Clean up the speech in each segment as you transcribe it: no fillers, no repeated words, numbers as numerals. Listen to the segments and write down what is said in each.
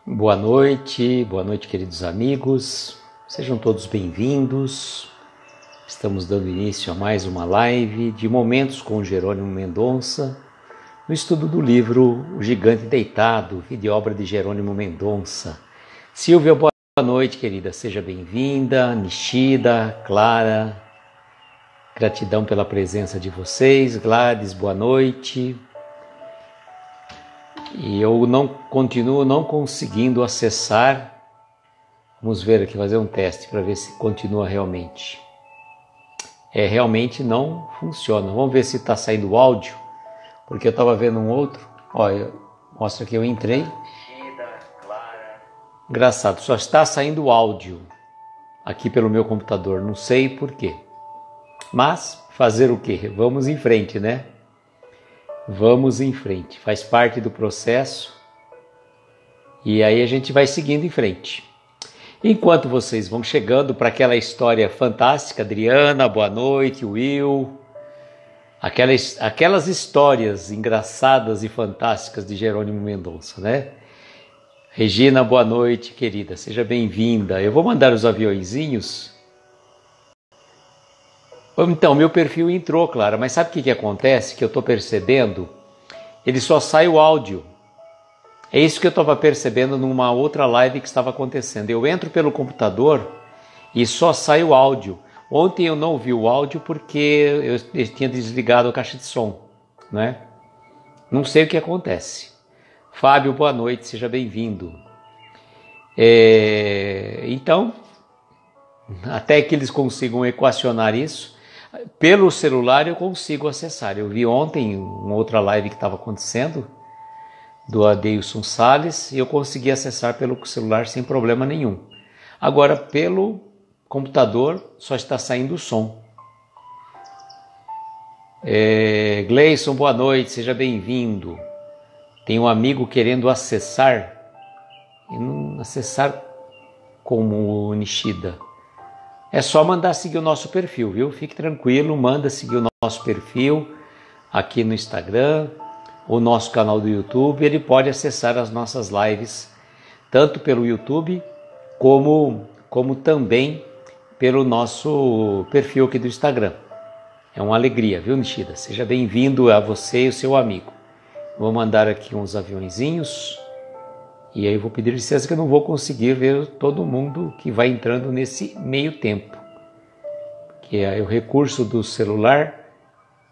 Boa noite queridos amigos, sejam todos bem-vindos. Estamos dando início a mais uma live de Momentos com Jerônimo Mendonça, no estudo do livro O Gigante Deitado, de obra de Jerônimo Mendonça. Silvia, boa noite querida, seja bem-vinda. Nishida, Clara, gratidão pela presença de vocês. Gladys, boa noite. E eu continuo não conseguindo acessar. Vamos ver aqui, fazer um teste para ver se continua realmente. Realmente não funciona. Vamos ver se está saindo o áudio, porque eu estava vendo um outro. Olha, mostra que eu entrei. Engraçado, só está saindo o áudio aqui pelo meu computador, não sei por quê. Mas fazer o quê? Vamos em frente, né? Vamos em frente, faz parte do processo e aí a gente vai seguindo em frente. Enquanto vocês vão chegando para aquela história fantástica, Adriana, boa noite, Will, aquelas histórias engraçadas e fantásticas de Jerônimo Mendonça, né? Regina, boa noite, querida, seja bem-vinda. Eu vou mandar os aviõezinhos. Então, meu perfil entrou, Clara, mas sabe o que acontece? Que eu estou percebendo, ele só sai o áudio. É isso que eu estava percebendo numa outra live que estava acontecendo. Eu entro pelo computador e só sai o áudio. Ontem eu não vi o áudio porque eu tinha desligado a caixa de som, né? Não sei o que acontece. Fábio, boa noite, seja bem-vindo. Então, até que eles consigam equacionar isso, pelo celular eu consigo acessar. Eu vi ontem uma outra live que estava acontecendo, do Adeilson Salles, e eu consegui acessar pelo celular sem problema nenhum. Agora, pelo computador, só está saindo o som. Gleison, boa noite, seja bem-vindo. Tem um amigo querendo acessar, e não acessar como o Nishida. É só mandar seguir o nosso perfil, viu? Fique tranquilo, manda seguir o nosso perfil aqui no Instagram, o nosso canal do YouTube. Ele pode acessar as nossas lives, tanto pelo YouTube, como também pelo nosso perfil aqui do Instagram. É uma alegria, viu, Nishida? Seja bem-vindo a você e o seu amigo. Vou mandar aqui uns aviõezinhos. E aí eu vou pedir licença que eu não vou conseguir ver todo mundo que vai entrando nesse meio tempo. Que é o recurso do celular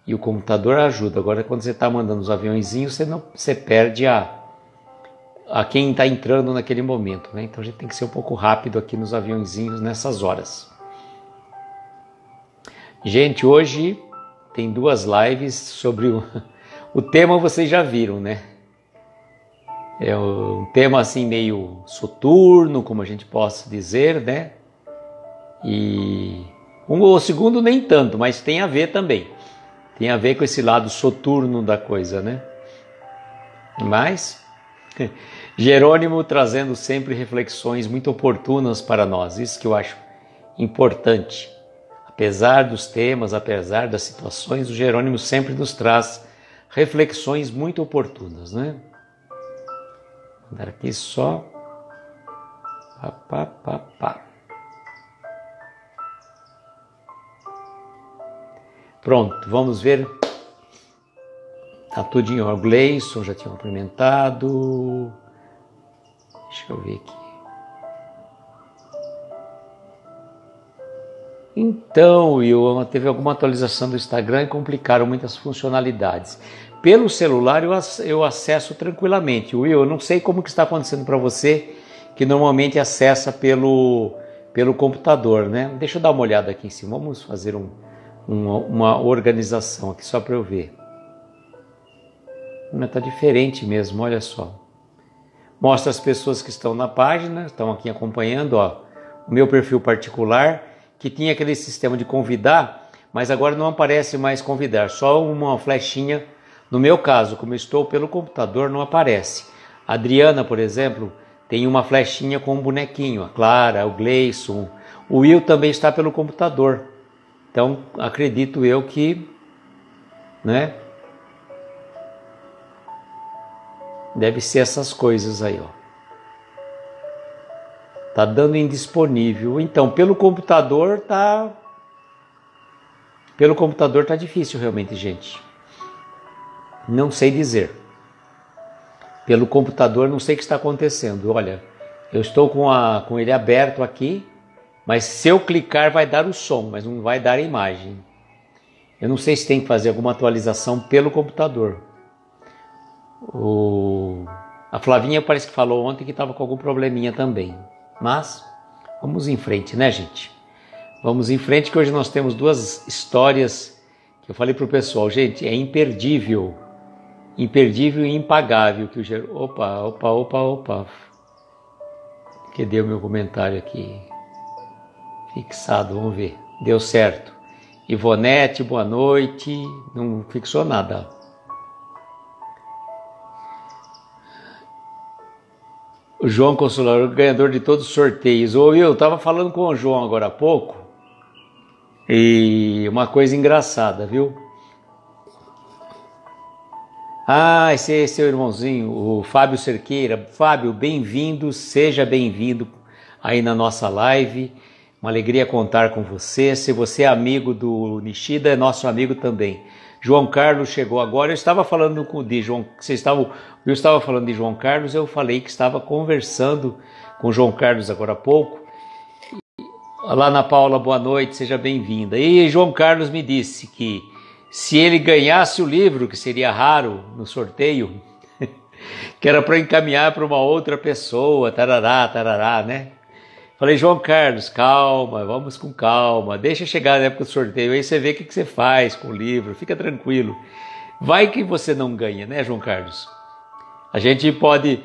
e o computador ajuda. Agora quando você está mandando os aviõezinhos, você perde a quem está entrando naquele momento, né? Então a gente tem que ser um pouco rápido aqui nos aviõezinhos nessas horas. Gente, hoje tem duas lives sobre o tema, vocês já viram, né? É um tema assim meio soturno, como a gente possa dizer, né? E o segundo nem tanto, mas tem a ver também. Tem a ver com esse lado soturno da coisa, né? Mas Jerônimo trazendo sempre reflexões muito oportunas para nós. Isso que eu acho importante. Apesar dos temas, apesar das situações, o Jerônimo sempre nos traz reflexões muito oportunas, né? Vou dar aqui só. Pronto, vamos ver. Tá tudinho. O Gleison já tinha cumprimentado. Deixa eu ver aqui. Então, Will, teve alguma atualização do Instagram e complicaram muitas funcionalidades. Pelo celular eu acesso tranquilamente. Will, eu não sei como que está acontecendo para você, que normalmente acessa pelo computador, né? Deixa eu dar uma olhada aqui em cima. Vamos fazer uma organização aqui só para eu ver. Está diferente mesmo, olha só. Mostra as pessoas que estão na página, estão aqui acompanhando, ó, o meu perfil particular, que tinha aquele sistema de convidar, mas agora não aparece mais convidar, só uma flechinha. No meu caso, como eu estou pelo computador, não aparece. A Adriana, por exemplo, tem uma flechinha com um bonequinho. A Clara, o Gleison, o Will também está pelo computador. Então, acredito eu que, né? Deve ser essas coisas aí, ó. Tá dando indisponível. Então, pelo computador tá difícil realmente, gente. Não sei dizer. Pelo computador não sei o que está acontecendo. Olha, eu estou com ele aberto aqui, mas se eu clicar vai dar o som, mas não vai dar a imagem. Eu não sei se tem que fazer alguma atualização pelo computador. A Flavinha parece que falou ontem que estava com algum probleminha também. Mas vamos em frente, né, gente? Vamos em frente, que hoje nós temos duas histórias que eu falei para o pessoal. Gente, é imperdível. Imperdível e impagável que o Opa. Cadê o meu comentário aqui? Fixado, vamos ver. Deu certo. Ivonete, boa noite. Não fixou nada. O João Consolador, ganhador de todos os sorteios. Eu estava falando com o João agora há pouco. E uma coisa engraçada, viu? Esse é seu irmãozinho, o Fábio Cerqueira. Fábio, bem-vindo, seja bem-vindo aí na nossa live. Uma alegria contar com você. Se você é amigo do Nishida, é nosso amigo também. João Carlos chegou agora. Eu estava falando eu estava falando de João Carlos, eu falei que estava conversando com João Carlos agora há pouco. Olá, Ana Paula, boa noite, seja bem-vinda. E João Carlos me disse que se ele ganhasse o livro, que seria raro no sorteio, que era para encaminhar para uma outra pessoa, tarará, né? Falei, João Carlos, calma, vamos com calma, deixa chegar na época do sorteio, aí você vê o que você faz com o livro, fica tranquilo. Vai que você não ganha, né, João Carlos? A gente pode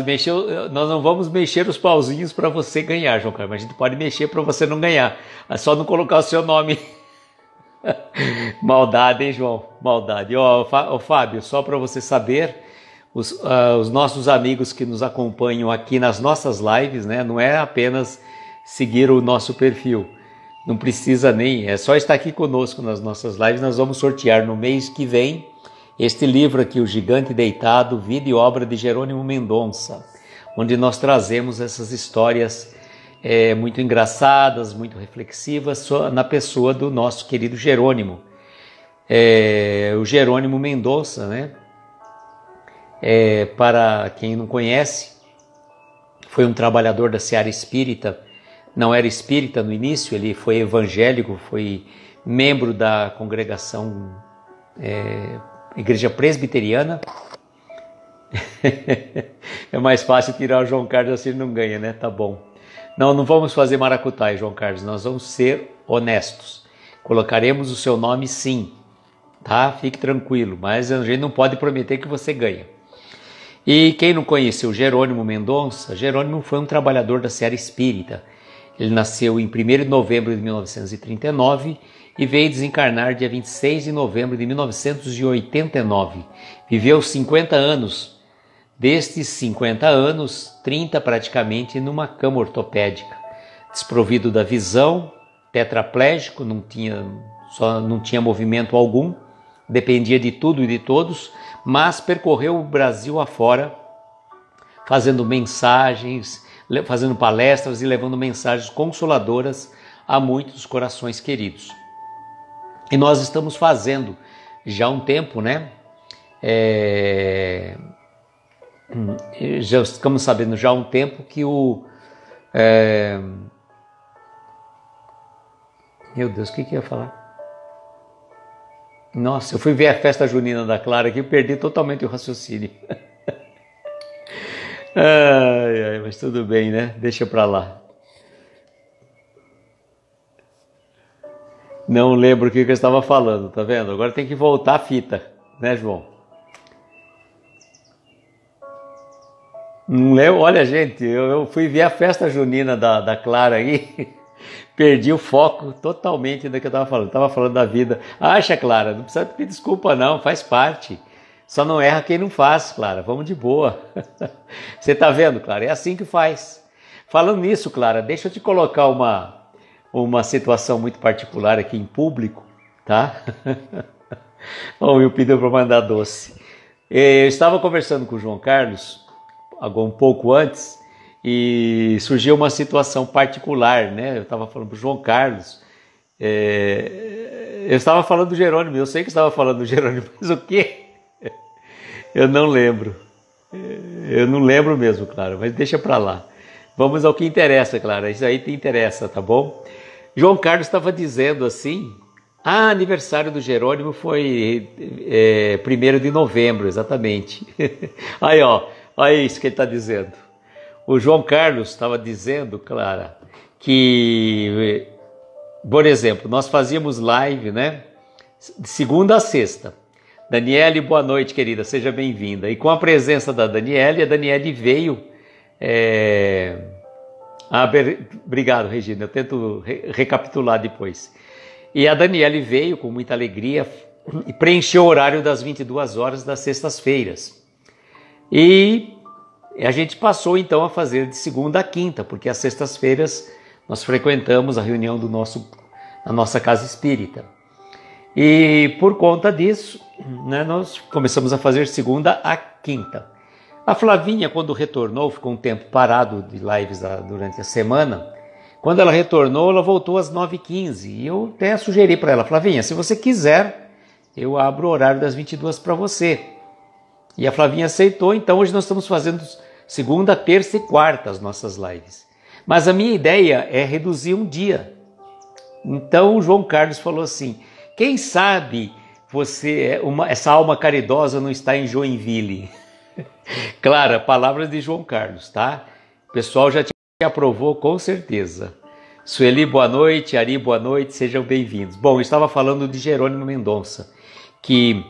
mexer, nós não vamos mexer os pauzinhos para você ganhar, João Carlos, mas a gente pode mexer para você não ganhar, é só não colocar o seu nome. Maldade, hein, João? Maldade. Fábio, só para você saber, os nossos amigos que nos acompanham aqui nas nossas lives, né? Não é apenas seguir o nosso perfil. Não precisa nem, é só estar aqui conosco nas nossas lives. Nós vamos sortear no mês que vem este livro aqui, O Gigante Deitado, Vida e Obra de Jerônimo Mendonça, onde nós trazemos essas histórias muito engraçadas, muito reflexivas na pessoa do nosso querido Jerônimo. O Jerônimo Mendonça, né? Para quem não conhece, foi um trabalhador da seara espírita. Não era espírita no início, ele foi evangélico, foi membro da congregação Igreja Presbiteriana. É mais fácil tirar o João Carlos assim, ele não ganha, né? Tá bom. Não vamos fazer maracutaia, João Carlos, nós vamos ser honestos. Colocaremos o seu nome sim, tá? Fique tranquilo, mas a gente não pode prometer que você ganha. E quem não conheceu Jerônimo Mendonça, Jerônimo foi um trabalhador da seara espírita. Ele nasceu em 1º de novembro de 1939 e veio desencarnar dia 26 de novembro de 1989. Viveu 50 anos. Destes 50 anos, 30 praticamente numa cama ortopédica, desprovido da visão, tetraplégico, não tinha movimento algum, dependia de tudo e de todos, mas percorreu o Brasil afora, fazendo mensagens, fazendo palestras e levando mensagens consoladoras a muitos corações queridos. E nós estamos fazendo já há um tempo, né? Já estamos sabendo já há um tempo que meu Deus, o que eu ia falar? Nossa, eu fui ver a festa junina da Clara aqui e perdi totalmente o raciocínio. Mas tudo bem, né? Deixa pra lá. Não lembro o que eu estava falando, tá vendo? Agora tem que voltar a fita, né, João? Não lembro, olha, gente, eu fui ver a festa junina da Clara aí, perdi o foco totalmente do que eu estava falando. Estava falando da vida. Acha, Clara, não precisa pedir desculpa não, faz parte. Só não erra quem não faz, Clara, vamos de boa. Você tá vendo, Clara? É assim que faz. Falando nisso, Clara, deixa eu te colocar uma situação muito particular aqui em público, tá? O Will pediu para mandar doce. Eu estava conversando com o João Carlos um pouco antes e surgiu uma situação particular, né? Eu estava falando para o João Carlos, eu estava falando do Jerônimo, eu sei que estava falando do Jerônimo, mas o quê? Eu não lembro. Eu não lembro mesmo, claro, mas deixa para lá. Vamos ao que interessa, Clara, isso aí te interessa, tá bom? João Carlos estava dizendo assim, aniversário do Jerônimo foi 1º de novembro, exatamente. Aí, ó, olha isso que ele está dizendo. O João Carlos estava dizendo, Clara, que, por exemplo, nós fazíamos live, né, de segunda a sexta. Daniele, boa noite, querida, seja bem-vinda. E com a presença da Daniele, a Daniele veio... Obrigado, Regina, eu tento recapitular depois. E a Daniele veio com muita alegria e preencheu o horário das 22 horas das sextas-feiras. E a gente passou então a fazer de segunda a quinta, porque às sextas-feiras nós frequentamos a reunião da nossa casa espírita. E por conta disso, né, nós começamos a fazer segunda a quinta. A Flavinha, quando retornou, ficou um tempo parado de lives durante a semana. Quando ela retornou, ela voltou às 9h15. E eu até sugeri para ela, Flavinha, se você quiser, eu abro o horário das 22 para você. E a Flavinha aceitou, então hoje nós estamos fazendo segunda, terça e quarta as nossas lives. Mas a minha ideia é reduzir um dia. Então o João Carlos falou assim, quem sabe essa alma caridosa não está em Joinville? Clara, palavras de João Carlos, tá? O pessoal já te aprovou com certeza. Sueli, boa noite. Ari, boa noite. Sejam bem-vindos. Bom, eu estava falando de Jerônimo Mendonça, que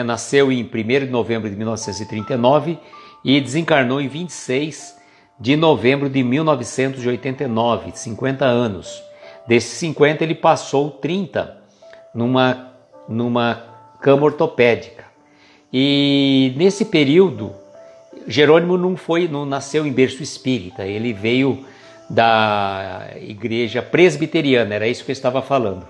nasceu em 1º de novembro de 1939 e desencarnou em 26 de novembro de 1989, 50 anos. Desses 50, ele passou 30 numa cama ortopédica. E nesse período, Jerônimo não nasceu em berço espírita, ele veio da igreja presbiteriana, era isso que eu estava falando.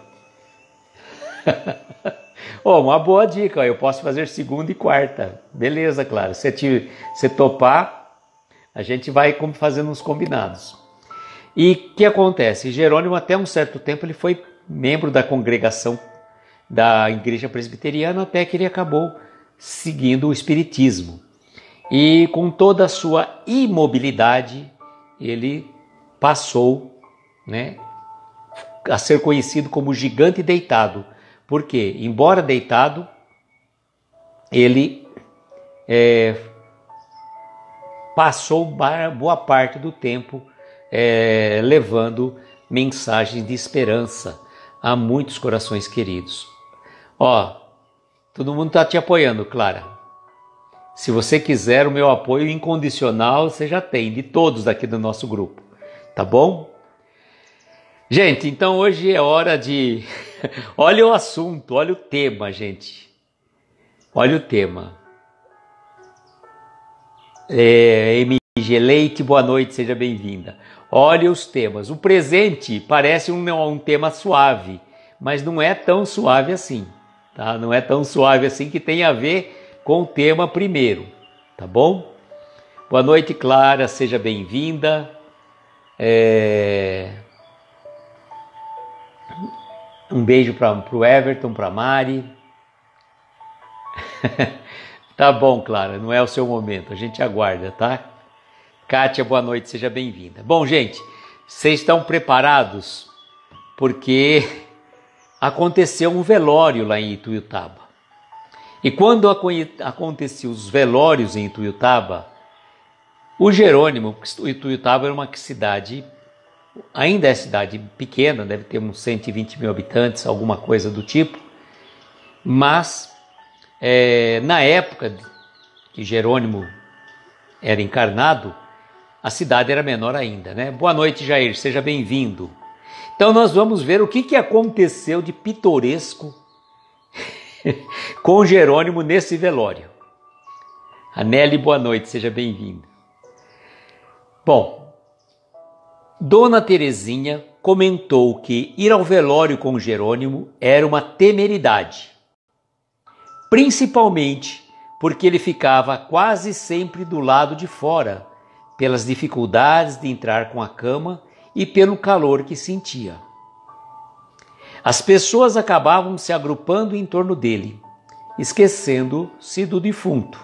Uma boa dica, eu posso fazer segunda e quarta. Beleza, claro, se topar, a gente vai fazendo uns combinados. E o que acontece? Jerônimo, até um certo tempo, ele foi membro da congregação da igreja presbiteriana, até que ele acabou seguindo o espiritismo. E com toda a sua imobilidade, ele passou, né, a ser conhecido como gigante deitado. Por quê? Embora deitado, ele passou boa parte do tempo levando mensagens de esperança a muitos corações queridos. Todo mundo está te apoiando, Clara. Se você quiser o meu apoio incondicional, você já tem, de todos aqui do nosso grupo, tá bom? Gente, então hoje é hora de... Olha o assunto, olha o tema, gente. Olha o tema. MG Leite, boa noite, seja bem-vinda. Olha os temas. O presente parece um tema suave, mas não é tão suave assim, tá? Não é tão suave assim, que tem a ver com o tema primeiro, tá bom? Boa noite, Clara, seja bem-vinda. Um beijo para o Everton, para a Mari. Tá bom, Clara, não é o seu momento, a gente aguarda, tá? Kátia, boa noite, seja bem-vinda. Bom, gente, vocês estão preparados? Porque aconteceu um velório lá em Ituiutaba. E quando aconteciam os velórios em Ituiutaba, o Jerônimo, Ituiutaba era uma cidade, ainda é cidade pequena, deve ter uns 120 mil habitantes, alguma coisa do tipo, mas na época que Jerônimo era encarnado, a cidade era menor ainda, né? Boa noite, Jair, seja bem-vindo. Então nós vamos ver o que aconteceu de pitoresco com Jerônimo nesse velório. Aneli, boa noite, seja bem-vinda. Bom, Dona Terezinha comentou que ir ao velório com Jerônimo era uma temeridade, principalmente porque ele ficava quase sempre do lado de fora, pelas dificuldades de entrar com a cama e pelo calor que sentia. As pessoas acabavam se agrupando em torno dele, esquecendo-se do defunto.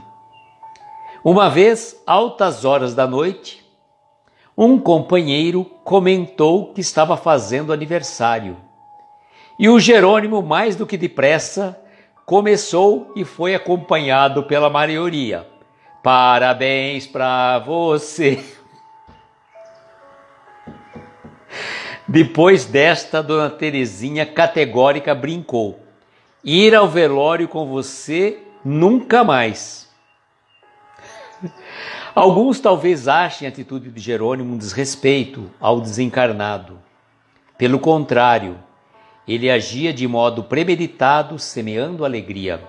Uma vez, altas horas da noite, um companheiro comentou que estava fazendo aniversário. E o Jerônimo, mais do que depressa, começou e foi acompanhado pela maioria. Parabéns para você! Depois desta, Dona Terezinha categórica brincou: ir ao velório com você nunca mais. Alguns talvez achem a atitude de Jerônimo um desrespeito ao desencarnado. Pelo contrário, ele agia de modo premeditado, semeando alegria.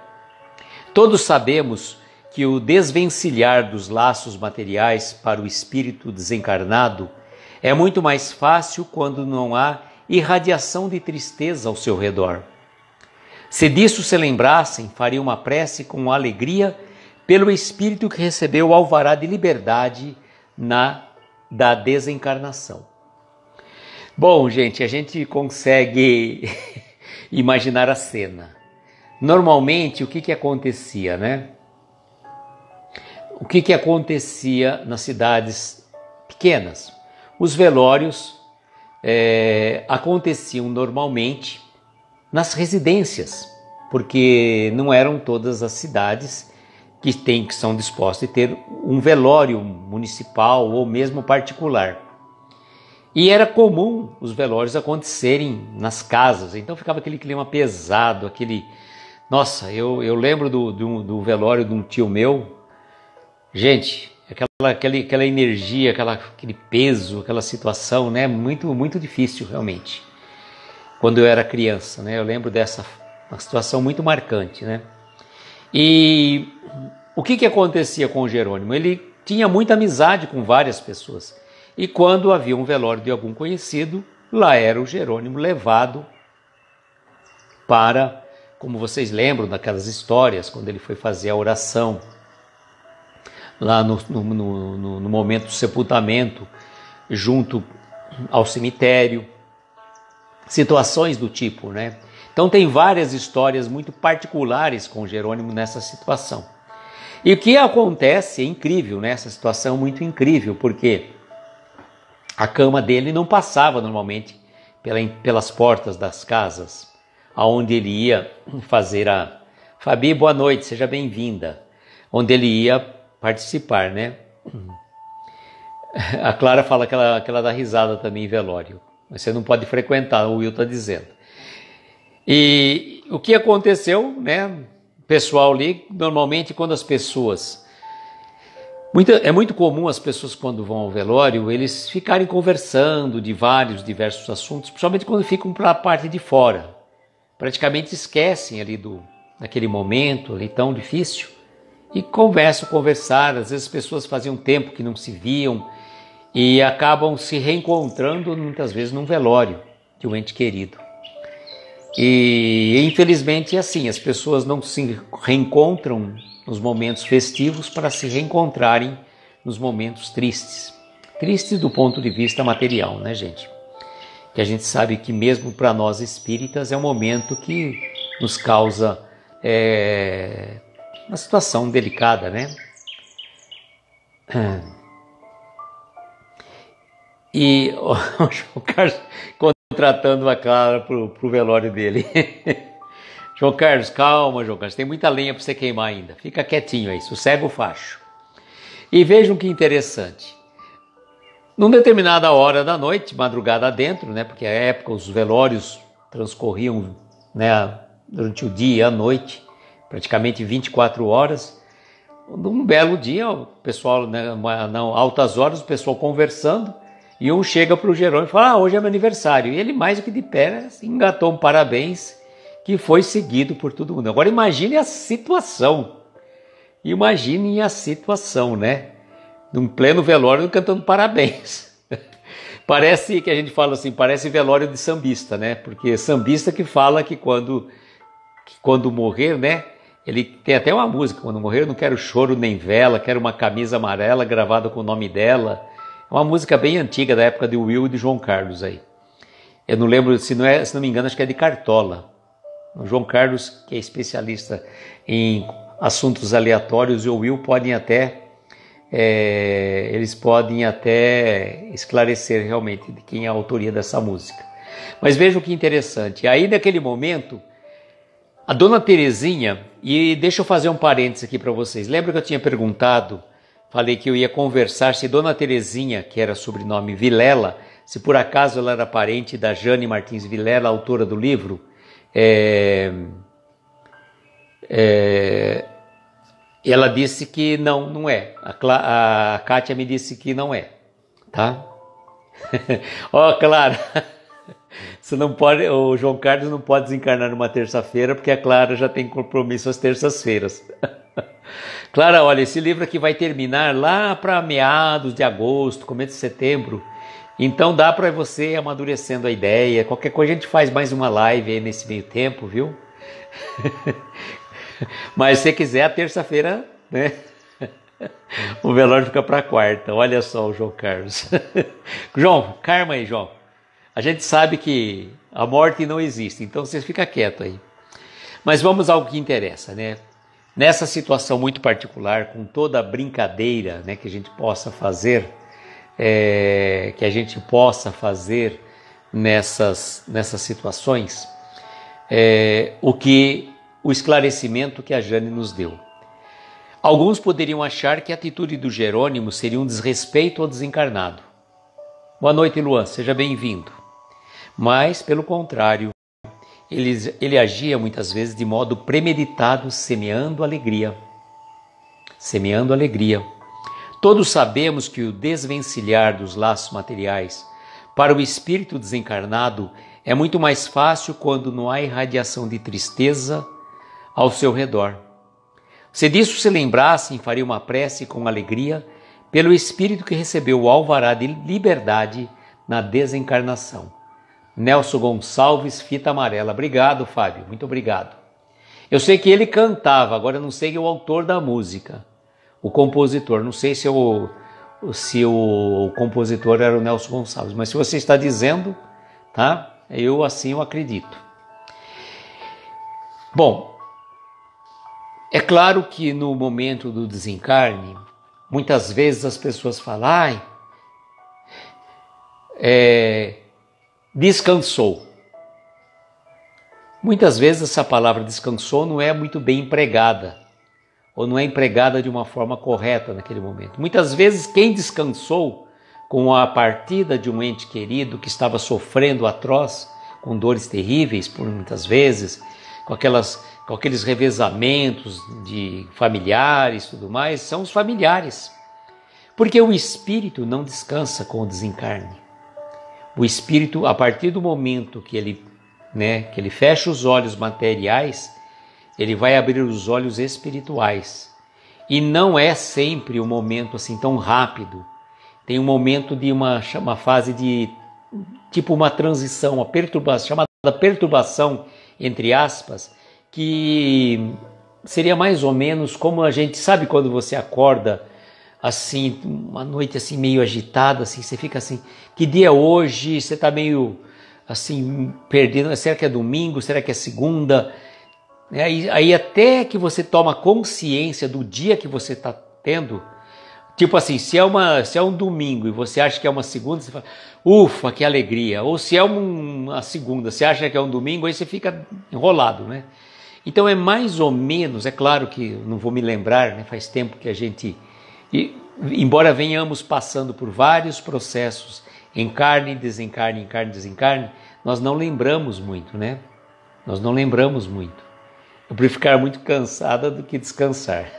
Todos sabemos que o desvencilhar dos laços materiais para o espírito desencarnado é muito mais fácil quando não há irradiação de tristeza ao seu redor. Se disso se lembrassem, fariam uma prece com alegria pelo espírito que recebeu o alvará de liberdade da desencarnação. Bom, gente, a gente consegue imaginar a cena. Normalmente, o que acontecia, né? O que acontecia nas cidades pequenas? Os velórios aconteciam normalmente nas residências, porque não eram todas as cidades que são dispostas a ter um velório municipal ou mesmo particular. E era comum os velórios acontecerem nas casas, então ficava aquele clima pesado, aquele... Nossa, eu lembro do velório de um tio meu, gente, aquela energia, aquele peso, aquela situação, né? Muito, muito difícil realmente. Quando eu era criança, né? Eu lembro uma situação muito marcante, né? E o que acontecia com o Jerônimo? Ele tinha muita amizade com várias pessoas. E quando havia um velório de algum conhecido, lá era o Jerônimo levado para, como vocês lembram daquelas histórias, quando ele foi fazer a oração, lá no momento do sepultamento, junto ao cemitério, situações do tipo, né? Então tem várias histórias muito particulares com Jerônimo nessa situação. E o que acontece é incrível, né? Essa situação é muito incrível, porque a cama dele não passava normalmente pelas portas das casas, aonde ele ia fazer a... Fabi, boa noite, seja bem-vinda. Onde ele ia participar, né? A Clara fala que ela dá risada também em velório. Mas você não pode frequentar, o Will está dizendo. E o que aconteceu, né? O pessoal ali, normalmente quando as pessoas... É muito comum as pessoas quando vão ao velório, eles ficarem conversando de diversos assuntos, principalmente quando ficam para a parte de fora. Praticamente esquecem ali daquele momento ali tão difícil e conversar. Às vezes as pessoas faziam tempo que não se viam e acabam se reencontrando muitas vezes num velório de um ente querido. E infelizmente é assim, as pessoas não se reencontram nos momentos festivos para se reencontrarem nos momentos tristes. Tristes do ponto de vista material, né, gente? Que a gente sabe que mesmo para nós espíritas é um momento que nos causa uma situação delicada, né? E o João Carlos contratando a Clara para o velório dele. João Carlos, calma, João Carlos, tem muita lenha para você queimar ainda. Fica quietinho aí, sossega o facho. E vejam que interessante. Numa determinada hora da noite, madrugada dentro, né, porque à época os velórios transcorriam, né, durante o dia e a noite, praticamente 24 horas. Num belo dia, o pessoal, né, altas horas, o pessoal conversando, e um chega para o Jerônimo e fala: hoje é meu aniversário. E ele, mais do que de pé, engatou um parabéns que foi seguido por todo mundo. Agora imagine a situação. Imaginem a situação, né? Num pleno velório cantando parabéns. Parece que a gente fala assim, parece velório de sambista, né? Porque sambista que fala que quando morrer, né? Ele tem até uma música, quando morrer eu não quero choro nem vela, quero uma camisa amarela gravada com o nome dela. É uma música bem antiga, da época de Will e de João Carlos aí. Eu não lembro, se não me engano, acho que é de Cartola. O João Carlos, que é especialista em assuntos aleatórios, e o Will podem até, eles podem até esclarecer realmente de quem é a autoria dessa música. Mas vejam que interessante, aí naquele momento, a Dona Terezinha, e deixa eu fazer um parênteses aqui para vocês, lembra que eu tinha perguntado, falei que eu ia conversar se Dona Terezinha, que era sobrenome Vilela, se por acaso ela era parente da Jane Martins Vilela, autora do livro, ela disse que não é. A Kátia me disse que não é, tá? Ó, Clara, você não pode, o João Carlos não pode desencarnar numa terça-feira porque a Clara já tem compromisso às terças-feiras. Clara, olha, esse livro aqui vai terminar lá para meados de agosto, começo de setembro. Então dá para você amadurecendo a ideia. Qualquer coisa a gente faz mais uma live aí nesse meio tempo, viu? Mas se você quiser, a terça-feira, né? O velório fica para quarta. Olha só o João Carlos. João, calma aí, João. A gente sabe que a morte não existe, então você fica quieto aí. Mas vamos ao que interessa, né? Nessa situação muito particular, com toda a brincadeira, né, que a gente possa fazer, nessas situações, o esclarecimento que a Jane nos deu. Alguns poderiam achar que a atitude do Jerônimo seria um desrespeito ao desencarnado. Boa noite, Luan, seja bem-vindo. Mas, pelo contrário, ele agia muitas vezes de modo premeditado, semeando alegria. Semeando alegria. Todos sabemos que o desvencilhar dos laços materiais para o espírito desencarnado é muito mais fácil quando não há irradiação de tristeza ao seu redor. Se disso se lembrassem, faria uma prece com alegria pelo espírito que recebeu o alvará de liberdade na desencarnação. Nelson Gonçalves, fita amarela. Obrigado, Fábio, muito obrigado. Eu sei que ele cantava, agora eu não sei o autor da música, o compositor, não sei se o compositor era o Nelson Gonçalves, mas se você está dizendo, tá? Eu acredito. Bom, é claro que no momento do desencarne, muitas vezes as pessoas falam, descansou. Muitas vezes essa palavra descansou não é muito bem empregada, ou não é empregada de uma forma correta naquele momento. Muitas vezes quem descansou com a partida de um ente querido que estava sofrendo atroz, com dores terríveis por muitas vezes, com aqueles revezamentos de familiares e tudo mais, são os familiares. Porque o espírito não descansa com o desencarne. O espírito, a partir do momento que ele fecha os olhos materiais, ele vai abrir os olhos espirituais. E não é sempre um momento assim tão rápido. Tem um momento de uma fase de, tipo uma transição, uma perturbação, chamada perturbação, entre aspas, que seria mais ou menos como a gente, sabe quando você acorda assim, uma noite assim meio agitada, assim, você fica assim, que dia é hoje? Você está meio assim, perdendo, será que é domingo? Será que é segunda? Aí até que você toma consciência do dia que você está tendo, tipo assim, se é um domingo e você acha que é uma segunda, você fala, ufa, que alegria. Ou se é uma segunda, você acha que é um domingo, aí você fica enrolado, né? Então é mais ou menos, é claro que não vou me lembrar, né? Faz tempo que a gente, embora venhamos passando por vários processos, encarne, desencarne, nós não lembramos muito, né? Nós não lembramos muito. Eu prefiro ficar muito cansada do que descansar.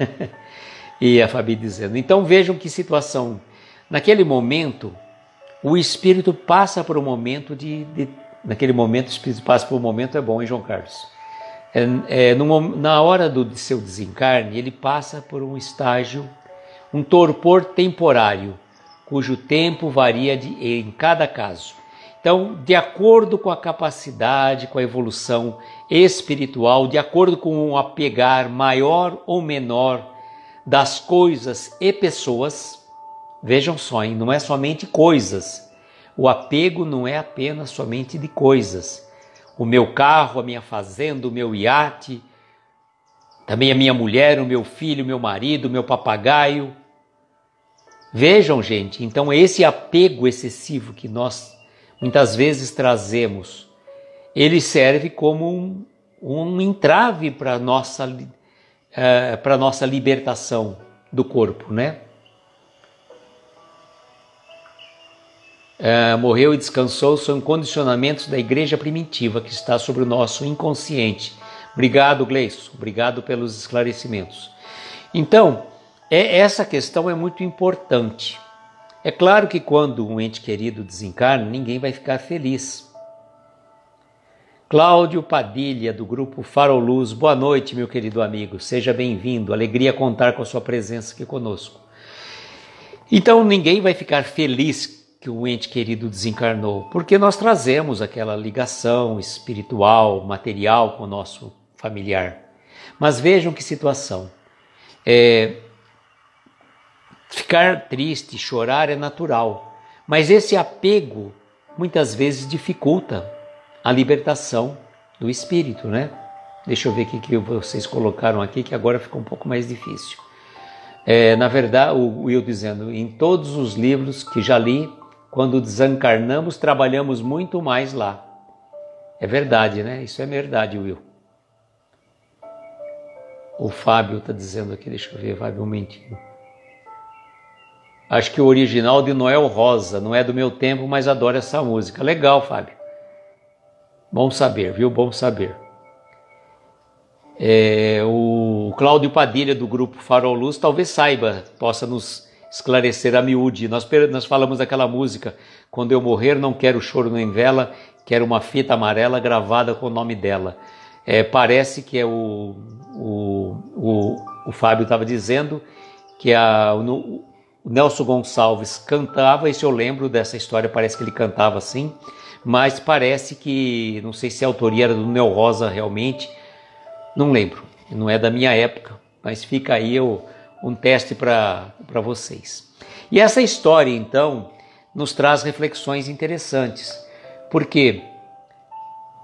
E a Fabi dizendo, então vejam que situação. Naquele momento, o espírito passa por um momento naquele momento, o espírito passa por um momento, é bom, hein, João Carlos? Na hora do seu desencarne, ele passa por um estágio, um torpor temporário, cujo tempo varia em cada caso. Então, de acordo com a capacidade, com a evolução espiritual, de acordo com o apegar maior ou menor das coisas e pessoas, vejam só, hein? Não é somente coisas. O apego não é apenas somente de coisas. O meu carro, a minha fazenda, o meu iate, também a minha mulher, o meu filho, o meu marido, o meu papagaio. Vejam, gente, então esse apego excessivo que nós muitas vezes trazemos, ele serve como um entrave para a nossa libertação do corpo, né? Morreu e descansou são condicionamentos da igreja primitiva que está sobre o nosso inconsciente. Obrigado, Gleison. Obrigado pelos esclarecimentos. Então, essa questão é muito importante. É claro que quando um ente querido desencarna, ninguém vai ficar feliz. Cláudio Padilha, do grupo Farol Luz. Boa noite, meu querido amigo. Seja bem-vindo. Alegria contar com a sua presença aqui conosco. Então, ninguém vai ficar feliz que o ente querido desencarnou, porque nós trazemos aquela ligação espiritual, material com o nosso familiar. Mas vejam que situação. Ficar triste, chorar é natural, mas esse apego muitas vezes dificulta a libertação do espírito, né? Deixa eu ver o que vocês colocaram aqui, que agora ficou um pouco mais difícil. Na verdade, o Will dizendo, em todos os livros que já li, quando desencarnamos, trabalhamos muito mais lá. É verdade, né? Isso é verdade, Will. O Fábio está dizendo aqui, deixa eu ver, Fábio, um momentinho. Acho que o original de Noel Rosa, não é do meu tempo, mas adoro essa música. Legal, Fábio. Bom saber, viu? Bom saber. O Cláudio Padilha, do grupo Farol Luz, talvez saiba, possa nos esclarecer a miúde. Nós falamos daquela música, quando eu morrer não quero choro nem vela, quero uma fita amarela gravada com o nome dela. Parece que o Fábio estava dizendo que o Nelson Gonçalves cantava, isso eu lembro dessa história, parece que ele cantava assim, mas parece que, não sei se a autoria era do Neo Rosa realmente, não lembro, não é da minha época, mas fica aí um teste para vocês. E essa história, então, nos traz reflexões interessantes, porque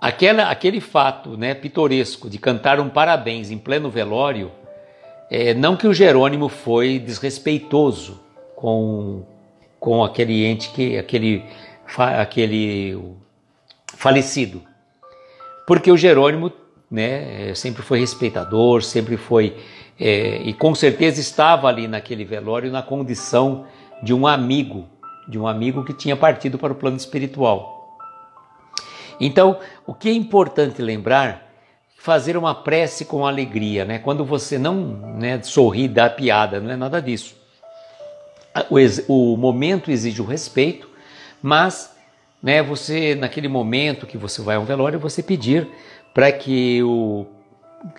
aquele fato, né, pitoresco de cantar um parabéns em pleno velório, não que o Jerônimo foi desrespeitoso com aquele ente, aquele falecido, porque o Jerônimo, né, sempre foi respeitador, sempre foi, e com certeza estava ali naquele velório na condição de um amigo que tinha partido para o plano espiritual. Então, o que é importante lembrar, fazer uma prece com alegria, né? Quando você não, né, sorri, dá piada, não é nada disso. O momento exige o respeito, mas, né, você, naquele momento que você vai a um velório, você pedir para que o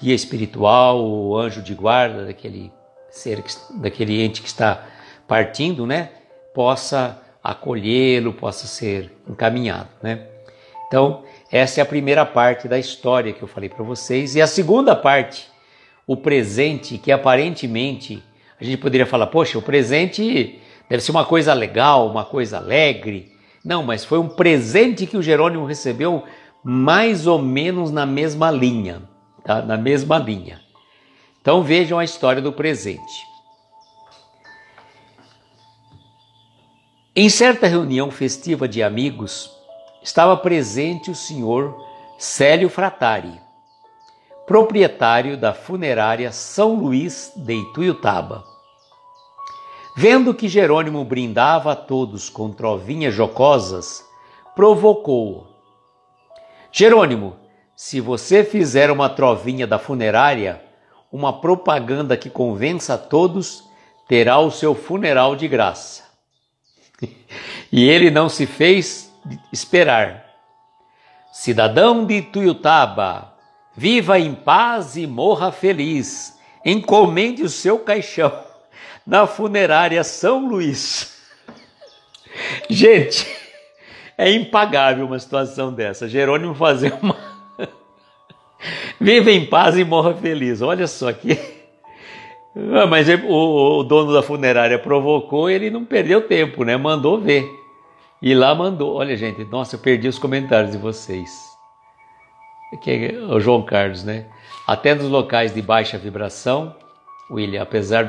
guia espiritual, o anjo de guarda daquele ser, daquele ente que está partindo, né, possa acolhê-lo, possa ser encaminhado, né? Então, essa é a primeira parte da história que eu falei para vocês. E a segunda parte, o presente, que aparentemente a gente poderia falar, poxa, o presente deve ser uma coisa legal, uma coisa alegre. Não, mas foi um presente que o Jerônimo recebeu mais ou menos na mesma linha, tá? Na mesma linha. Então vejam a história do presente. Em certa reunião festiva de amigos, estava presente o senhor Célio Fratari, proprietário da funerária São Luís de Ituiutaba. Vendo que Jerônimo brindava a todos com trovinhas jocosas, provocou-o. Jerônimo, se você fizer uma trovinha da funerária, uma propaganda que convença a todos, terá o seu funeral de graça. E ele não se fez esperar. Cidadão de Ituiutaba, viva em paz e morra feliz. Encomende o seu caixão na funerária São Luís. Gente, É impagável uma situação dessa. Jerônimo fazer uma... Viva em paz e morra feliz. Olha só aqui. Mas o dono da funerária provocou, ele não perdeu tempo, né? Mandou ver. E lá mandou. Olha, gente, nossa, eu perdi os comentários de vocês. Aqui é o João Carlos, né? Até nos locais de baixa vibração, William, apesar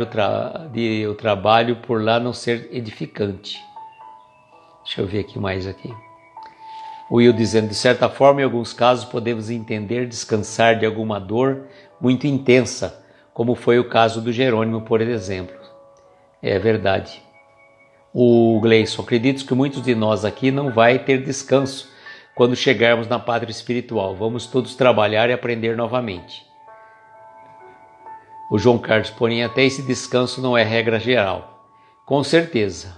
de o trabalho por lá não ser edificante. Deixa eu ver aqui mais aqui. O Will dizendo, de certa forma, em alguns casos podemos entender descansar de alguma dor muito intensa, como foi o caso do Jerônimo, por exemplo. É verdade. O Gleison, acredito que muitos de nós aqui não vai ter descanso quando chegarmos na pátria espiritual. Vamos todos trabalhar e aprender novamente. O João Carlos, porém, até esse descanso não é regra geral. Com certeza.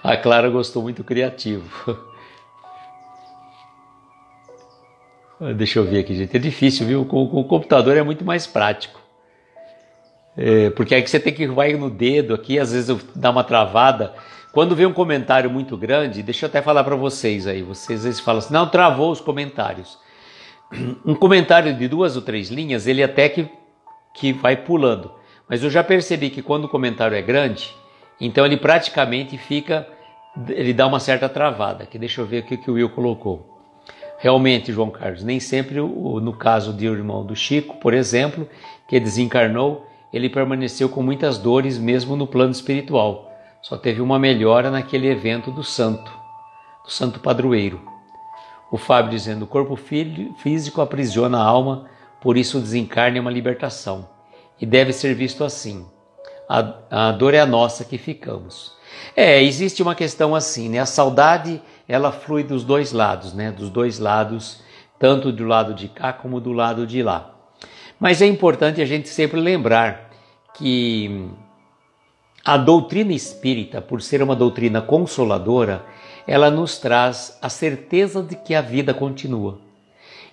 A Clara gostou muito criativo. Deixa eu ver aqui, gente. É difícil, viu? Com o computador é muito mais prático. Porque aí que você tem que vai no dedo aqui, às vezes dá uma travada. Quando vem um comentário muito grande, deixa eu até falar para vocês aí. Vocês às vezes falam assim, não, travou os comentários. Um comentário de 2 ou 3 linhas, ele até que vai pulando. Mas eu já percebi que quando o comentário é grande, então ele praticamente ele dá uma certa travada. Aqui, deixa eu ver o que o Will colocou. Realmente, João Carlos, nem sempre, no caso do irmão do Chico, por exemplo, que desencarnou, ele permaneceu com muitas dores mesmo no plano espiritual. Só teve uma melhora naquele evento do santo padroeiro. O Fábio dizendo, o corpo físico aprisiona a alma, por isso o desencarne é uma libertação. E deve ser visto assim. A dor é a nossa que ficamos. Existe uma questão assim, né? A saudade, ela flui dos dois lados, né? Dos dois lados, tanto do lado de cá como do lado de lá. Mas é importante a gente sempre lembrar que a doutrina espírita, por ser uma doutrina consoladora, ela nos traz a certeza de que a vida continua.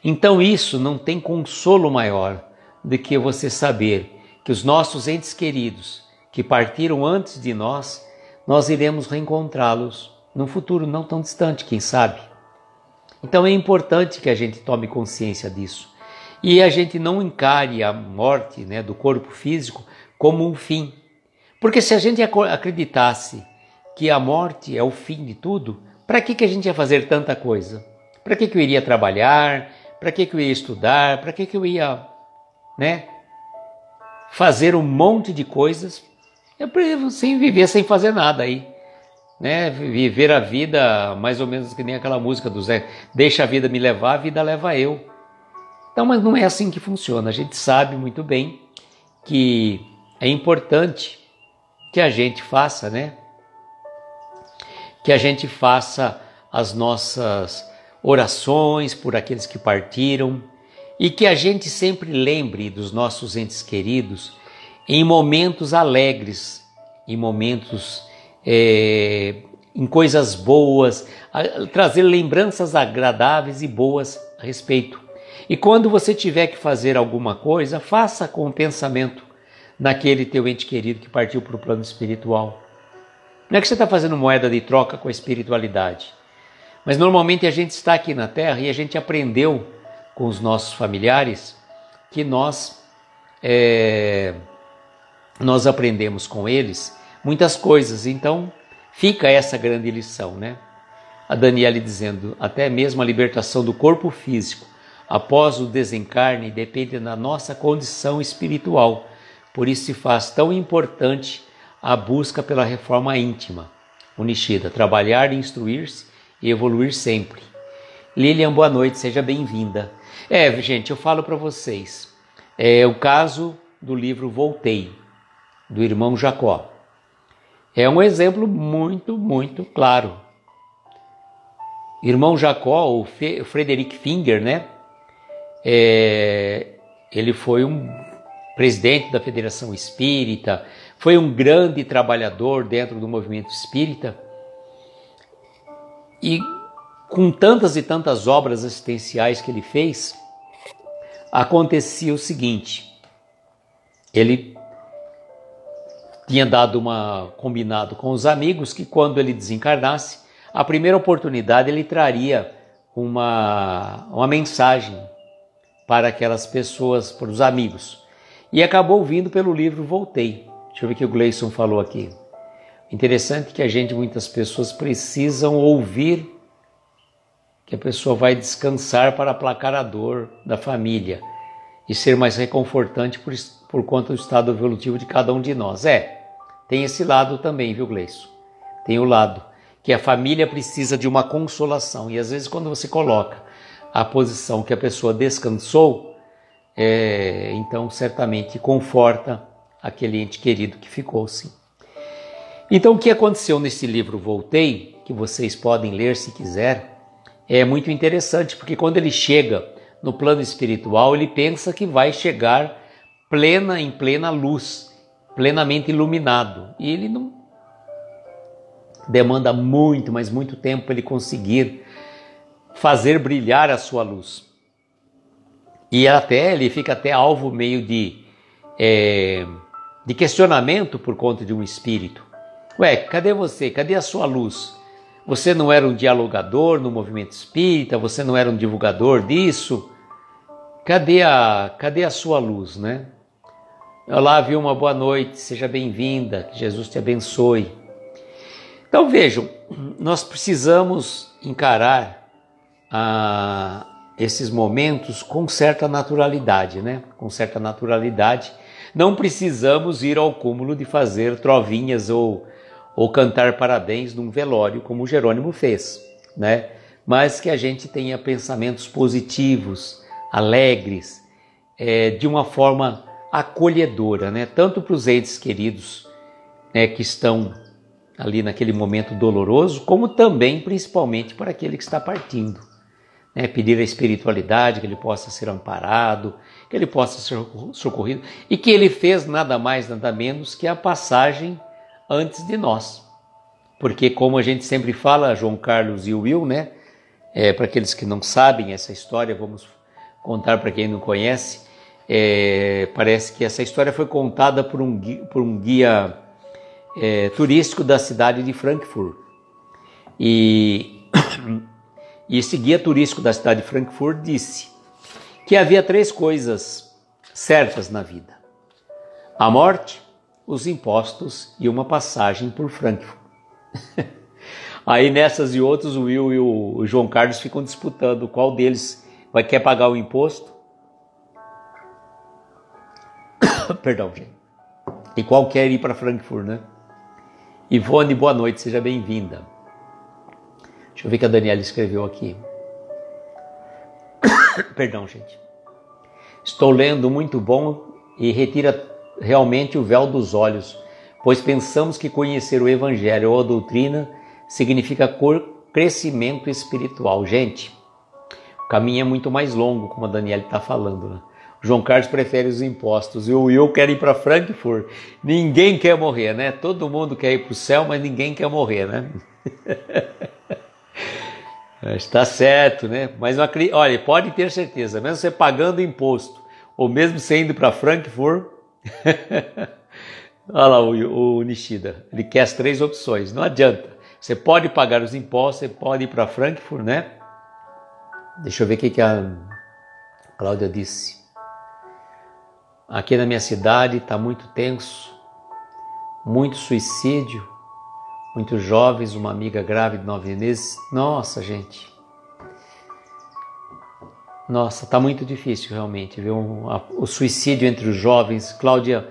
Então isso não tem consolo maior do que você saber que os nossos entes queridos, que partiram antes de nós iremos reencontrá-los num futuro não tão distante, quem sabe. Então é importante que a gente tome consciência disso. E a gente não encare a morte, né, do corpo físico como um fim. Porque se a gente acreditasse que a morte é o fim de tudo, para que a gente ia fazer tanta coisa? Para que eu iria trabalhar? Para que eu ia estudar? Para que eu ia, né, fazer um monte de coisas? Sem viver, sem fazer nada aí. Né? Viver a vida mais ou menos que nem aquela música do Zé. Deixa a vida me levar, a vida leva eu. Então, mas não é assim que funciona. A gente sabe muito bem que é importante que a gente faça, né? Que a gente faça as nossas orações por aqueles que partiram e que a gente sempre lembre dos nossos entes queridos em momentos alegres, em momentos, em coisas boas, trazer lembranças agradáveis e boas a respeito. E quando você tiver que fazer alguma coisa, faça com o pensamento naquele teu ente querido que partiu para o plano espiritual. Não é que você está fazendo moeda de troca com a espiritualidade, mas normalmente a gente está aqui na Terra e a gente aprendeu com os nossos familiares que nós aprendemos com eles muitas coisas. Então fica essa grande lição, né? A Daniele dizendo, até mesmo a libertação do corpo físico após o desencarne depende da nossa condição espiritual. Por isso se faz tão importante a busca pela reforma íntima. O Nishida, trabalhar, instruir-se e evoluir sempre. Lilian, boa noite, seja bem-vinda. Gente, eu falo para vocês, o caso do livro Voltei, do irmão Jacó. É um exemplo muito, muito claro. Irmão Jacó, o Frederick Finger, né? Ele foi um presidente da Federação Espírita, foi um grande trabalhador dentro do movimento espírita e com tantas e tantas obras assistenciais que ele fez, acontecia o seguinte, ele tinha dado combinado com os amigos que quando ele desencarnasse, a primeira oportunidade ele traria uma mensagem para aquelas pessoas, para os amigos. E acabou vindo pelo livro Voltei. Deixa eu ver o que o Gleison falou aqui. Interessante que muitas pessoas precisam ouvir que a pessoa vai descansar para aplacar a dor da família e ser mais reconfortante por conta do estado evolutivo de cada um de nós. Tem esse lado também, viu, Gleison? Tem o lado que a família precisa de uma consolação. E às vezes quando você coloca a posição que a pessoa descansou, então certamente conforta aquele ente querido que ficou, sim. Então o que aconteceu nesse livro Voltei, que vocês podem ler se quiser, é muito interessante, porque quando ele chega no plano espiritual, ele pensa que vai chegar em plena luz, plenamente iluminado. E ele não demanda muito, mas muito tempo para ele conseguir fazer brilhar a sua luz. E ele fica até alvo meio de questionamento por conta de um espírito. Cadê você? Cadê a sua luz? Você não era um dialogador no movimento espírita? Você não era um divulgador disso? Cadê a sua luz, né? Olá, Vilma, boa noite, seja bem-vinda, que Jesus te abençoe. Então vejam, nós precisamos encarar esses momentos com certa naturalidade, né? Com certa naturalidade. Não precisamos ir ao cúmulo de fazer trovinhas ou cantar parabéns num velório, como o Jerônimo fez, né? Mas que a gente tenha pensamentos positivos, alegres, de uma forma acolhedora, né? Tanto para os entes queridos, né, que estão ali naquele momento doloroso, como também, principalmente, para aquele que está partindo. Né? Pedir a espiritualidade, que ele possa ser amparado, que ele possa ser socorrido, e que ele fez nada mais, nada menos que a passagem antes de nós. Porque, como a gente sempre fala, João Carlos e o Will, né? Para aqueles que não sabem essa história, vamos contar para quem não conhece. Parece que essa história foi contada por um guia turístico da cidade de Frankfurt. E esse guia turístico da cidade de Frankfurt disse que havia 3 coisas certas na vida: a morte, os impostos e uma passagem por Frankfurt. Aí nessas e outras o Will e o João Carlos ficam disputando qual deles quer pagar o imposto. Perdão, gente. E qual quer ir para Frankfurt, né? Ivone, boa noite, seja bem-vinda. Deixa eu ver o que a Daniela escreveu aqui. Perdão, gente. Estou lendo, muito bom, e retira realmente o véu dos olhos, pois pensamos que conhecer o Evangelho ou a doutrina significa crescimento espiritual. Gente, o caminho é muito mais longo, como a Daniela está falando, né? O João Carlos prefere os impostos e o Will quer ir para Frankfurt. Ninguém quer morrer, né? Todo mundo quer ir para o céu, mas ninguém quer morrer, né? Está certo, né? Mas olha, pode ter certeza, mesmo você pagando imposto, ou mesmo você indo para Frankfurt, olha lá o Nishida, ele quer as 3 opções, não adianta. Você pode pagar os impostos, você pode ir para Frankfurt, né? Deixa eu ver o que a Cláudia disse. Aqui na minha cidade está muito tenso, muito suicídio, muitos jovens, uma amiga grávida de 9 meses. Nossa, gente. Nossa, está muito difícil realmente, viu? O suicídio entre os jovens. Cláudia,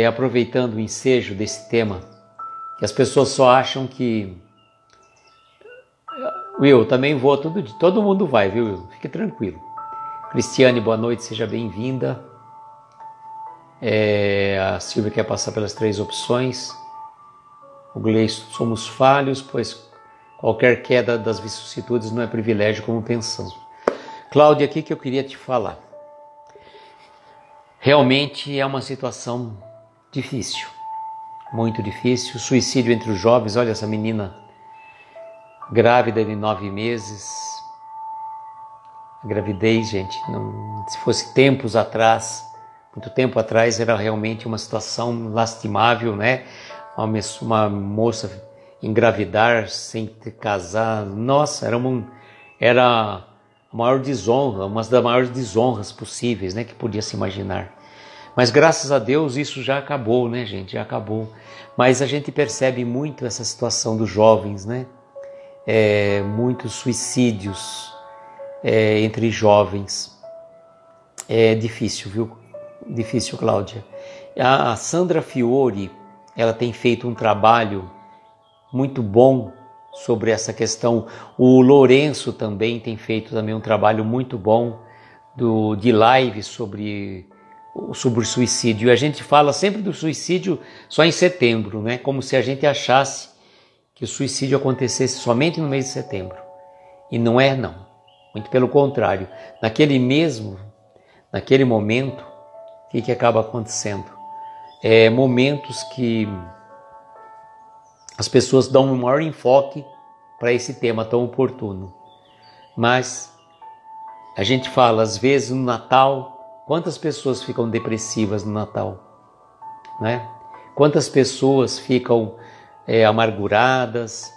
aproveitando o ensejo desse tema, que as pessoas só acham que... Will, também vou todo mundo vai, viu, Will? Fique tranquilo. Cristiane, boa noite, seja bem-vinda. A Silvia quer passar pelas 3 opções. O Gleison, somos falhos, pois qualquer queda das vicissitudes não é privilégio como pensamos. Cláudia, aqui que eu queria te falar. Realmente é uma situação difícil, muito difícil. O suicídio entre os jovens, olha essa menina grávida de 9 meses. A gravidez, gente, se fosse tempos atrás, muito tempo atrás, era realmente uma situação lastimável, né? Uma moça engravidar sem casar. Nossa, era a maior desonra, uma das maiores desonras possíveis, né, que podia se imaginar. Mas graças a Deus isso já acabou, né, gente? Já acabou. Mas a gente percebe muito essa situação dos jovens, né? Muitos suicídios entre jovens. É difícil, viu? Difícil, Cláudia. A Sandra Fiore, ela tem feito um trabalho muito bom sobre essa questão. O Lourenço também tem feito também um trabalho muito bom de live sobre o suicídio. E a gente fala sempre do suicídio só em setembro, né? Como se a gente achasse que o suicídio acontecesse somente no mês de setembro. E não é, não. Muito pelo contrário. Naquele momento, o que acaba acontecendo? Momentos que as pessoas dão um maior enfoque para esse tema tão oportuno. Mas a gente fala, às vezes, no Natal, quantas pessoas ficam depressivas no Natal? Né? Quantas pessoas ficam amarguradas?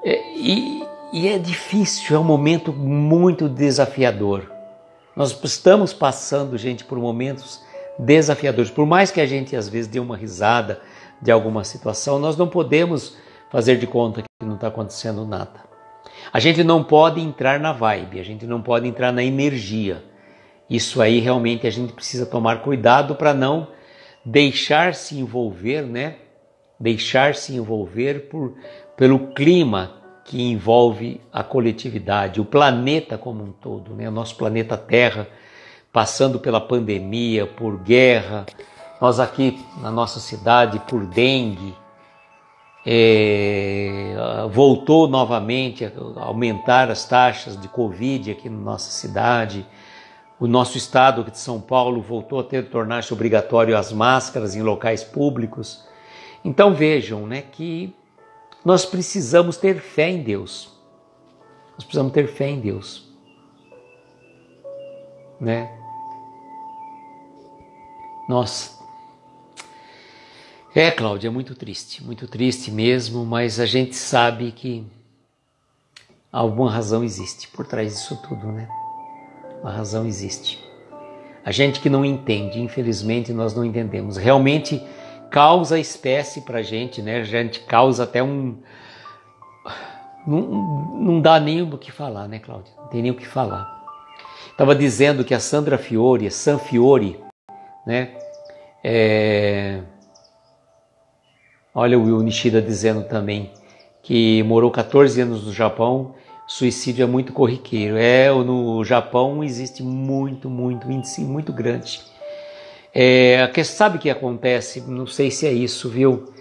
E é difícil, é um momento muito desafiador. Nós estamos passando, gente, por momentos desafiadores. Por mais que a gente, às vezes, dê uma risada de alguma situação, nós não podemos fazer de conta que não está acontecendo nada. A gente não pode entrar na vibe, a gente não pode entrar na energia. Isso aí, realmente, a gente precisa tomar cuidado para não deixar-se envolver, né? Deixar-se envolver pelo clima que envolve a coletividade, o planeta como um todo, né? O nosso planeta Terra, passando pela pandemia, por guerra, nós aqui na nossa cidade por dengue, voltou novamente a aumentar as taxas de Covid aqui na nossa cidade. O nosso estado de São Paulo voltou a tornar-se obrigatório as máscaras em locais públicos. Então vejam, né, que nós precisamos ter fé em Deus. Nós precisamos ter fé em Deus, né? Nossa. Cláudia, é muito triste mesmo, mas a gente sabe que alguma razão existe por trás disso tudo, né? Uma razão existe. A gente que não entende, infelizmente nós não entendemos. Realmente causa espécie pra gente, né? A gente causa até Não dá nem o que falar, né, Cláudia? Não tem nem o que falar. Estava dizendo que a Sandra Fiore, San Fiore, né? Olha o Will Nishida dizendo também que morou 14 anos no Japão, suicídio é muito corriqueiro. No Japão existe muito índice muito grande. Sabe o que acontece? Não sei se é isso, viu?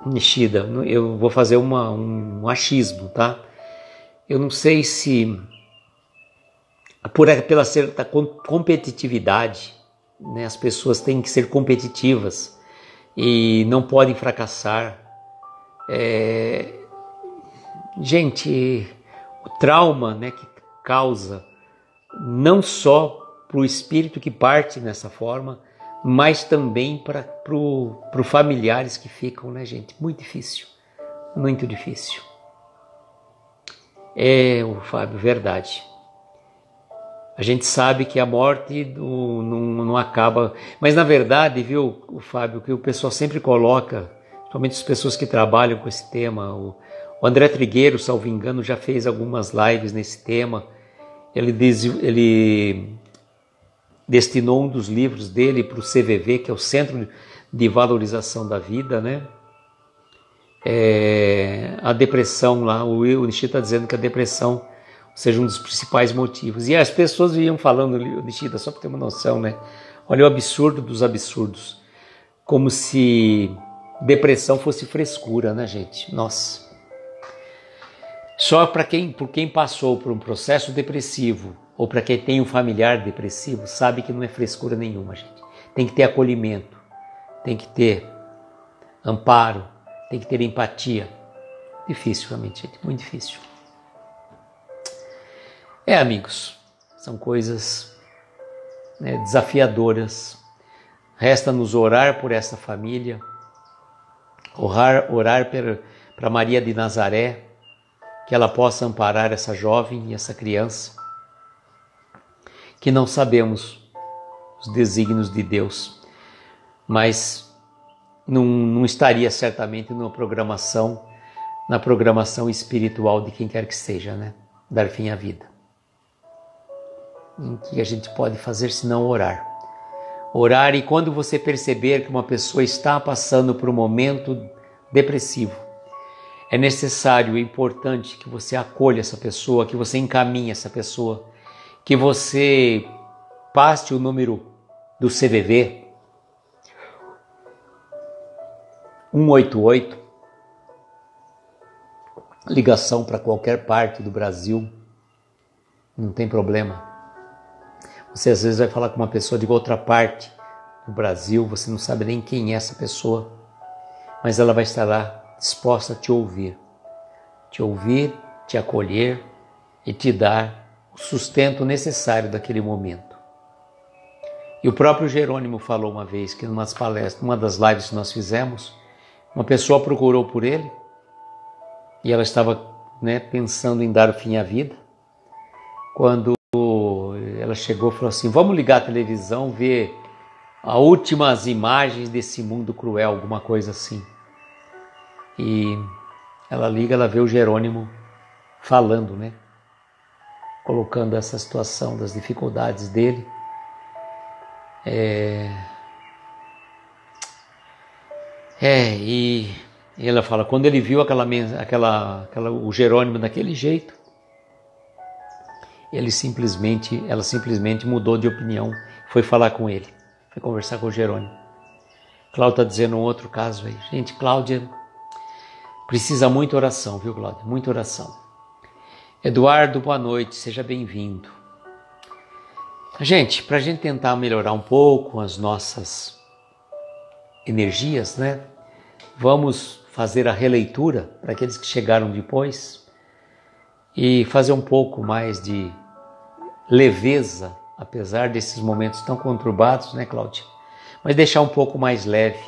Nishida, eu vou fazer um achismo, tá? Eu não sei se pela certa competitividade, né? As pessoas têm que ser competitivas e não podem fracassar. Gente, o trauma, né, que causa não só para o espírito que parte nessa forma, mas também para os familiares que ficam, né, gente? Muito difícil, muito difícil. Fábio, verdade. A gente sabe que a morte não acaba, mas na verdade, viu, o Fábio, que o pessoal sempre coloca, principalmente as pessoas que trabalham com esse tema, o André Trigueiro, salvo engano, já fez algumas lives nesse tema. Ele destinou um dos livros dele para o CVV, que é o Centro de Valorização da Vida, né? A depressão lá, o Nishi está dizendo que a depressão seja um dos principais motivos. E as pessoas vinham falando, Nishida, só para ter uma noção, né? Olha o absurdo dos absurdos. Como se depressão fosse frescura, né, gente? Nossa. Só por quem passou por um processo depressivo ou para quem tem um familiar depressivo, sabe que não é frescura nenhuma, gente. Tem que ter acolhimento, tem que ter amparo, tem que ter empatia. Difícil, realmente, gente, muito difícil. Amigos, são coisas, né, desafiadoras. Resta-nos orar por essa família, Orar para Maria de Nazaré, que ela possa amparar essa jovem e essa criança, que não sabemos os desígnios de Deus, mas não estaria certamente na programação espiritual de quem quer que seja, né? Dar fim à vida. O que a gente pode fazer senão orar? Orar, e quando você perceber que uma pessoa está passando por um momento depressivo, é necessário e importante que você acolha essa pessoa, que você encaminhe essa pessoa, que você passe o número do CVV 188, ligação para qualquer parte do Brasil, não tem problema. Você às vezes vai falar com uma pessoa de outra parte do Brasil, você não sabe nem quem é essa pessoa, mas ela vai estar lá disposta a te ouvir, te acolher e te dar o sustento necessário daquele momento. E o próprio Jerônimo falou uma vez que numa das lives que nós fizemos, uma pessoa procurou por ele e ela estava, pensando em dar fim à vida, quando ela chegou e falou assim: vamos ligar a televisão, ver as últimas imagens desse mundo cruel, alguma coisa assim. E ela liga, ela vê o Jerônimo falando, colocando essa situação das dificuldades dele. E ela fala, quando ele viu o Jerônimo daquele jeito, ela simplesmente mudou de opinião, foi falar com ele, foi conversar com o Jerônimo. Cláudia está dizendo um outro caso aí. Gente, Cláudia precisa muita oração, viu, Cláudia? Muita oração. Eduardo, boa noite, seja bem-vindo. Gente, para a gente tentar melhorar um pouco as nossas energias, vamos fazer a releitura para aqueles que chegaram depois e fazer um pouco mais de leveza, apesar desses momentos tão conturbados, Cláudia? Mas deixar um pouco mais leve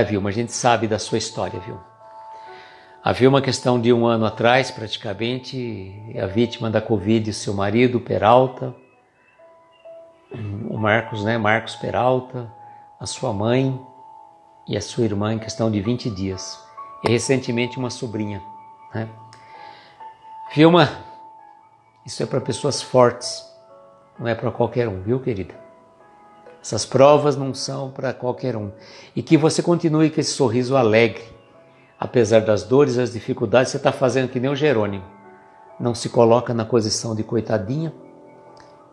Vilma, a gente sabe da sua história, viu? Havia uma questão de 1 ano atrás, praticamente, a vítima da Covid, seu marido, Peralta, o Marcos, Marcos Peralta, a sua mãe e a sua irmã em questão de 20 dias. E recentemente uma sobrinha, Vilma, isso é para pessoas fortes, não é para qualquer um, viu, querida? Essas provas não são para qualquer um. E que você continue com esse sorriso alegre. Apesar das dores e das dificuldades, você está fazendo que nem o Jerônimo. Não se coloca na posição de coitadinha,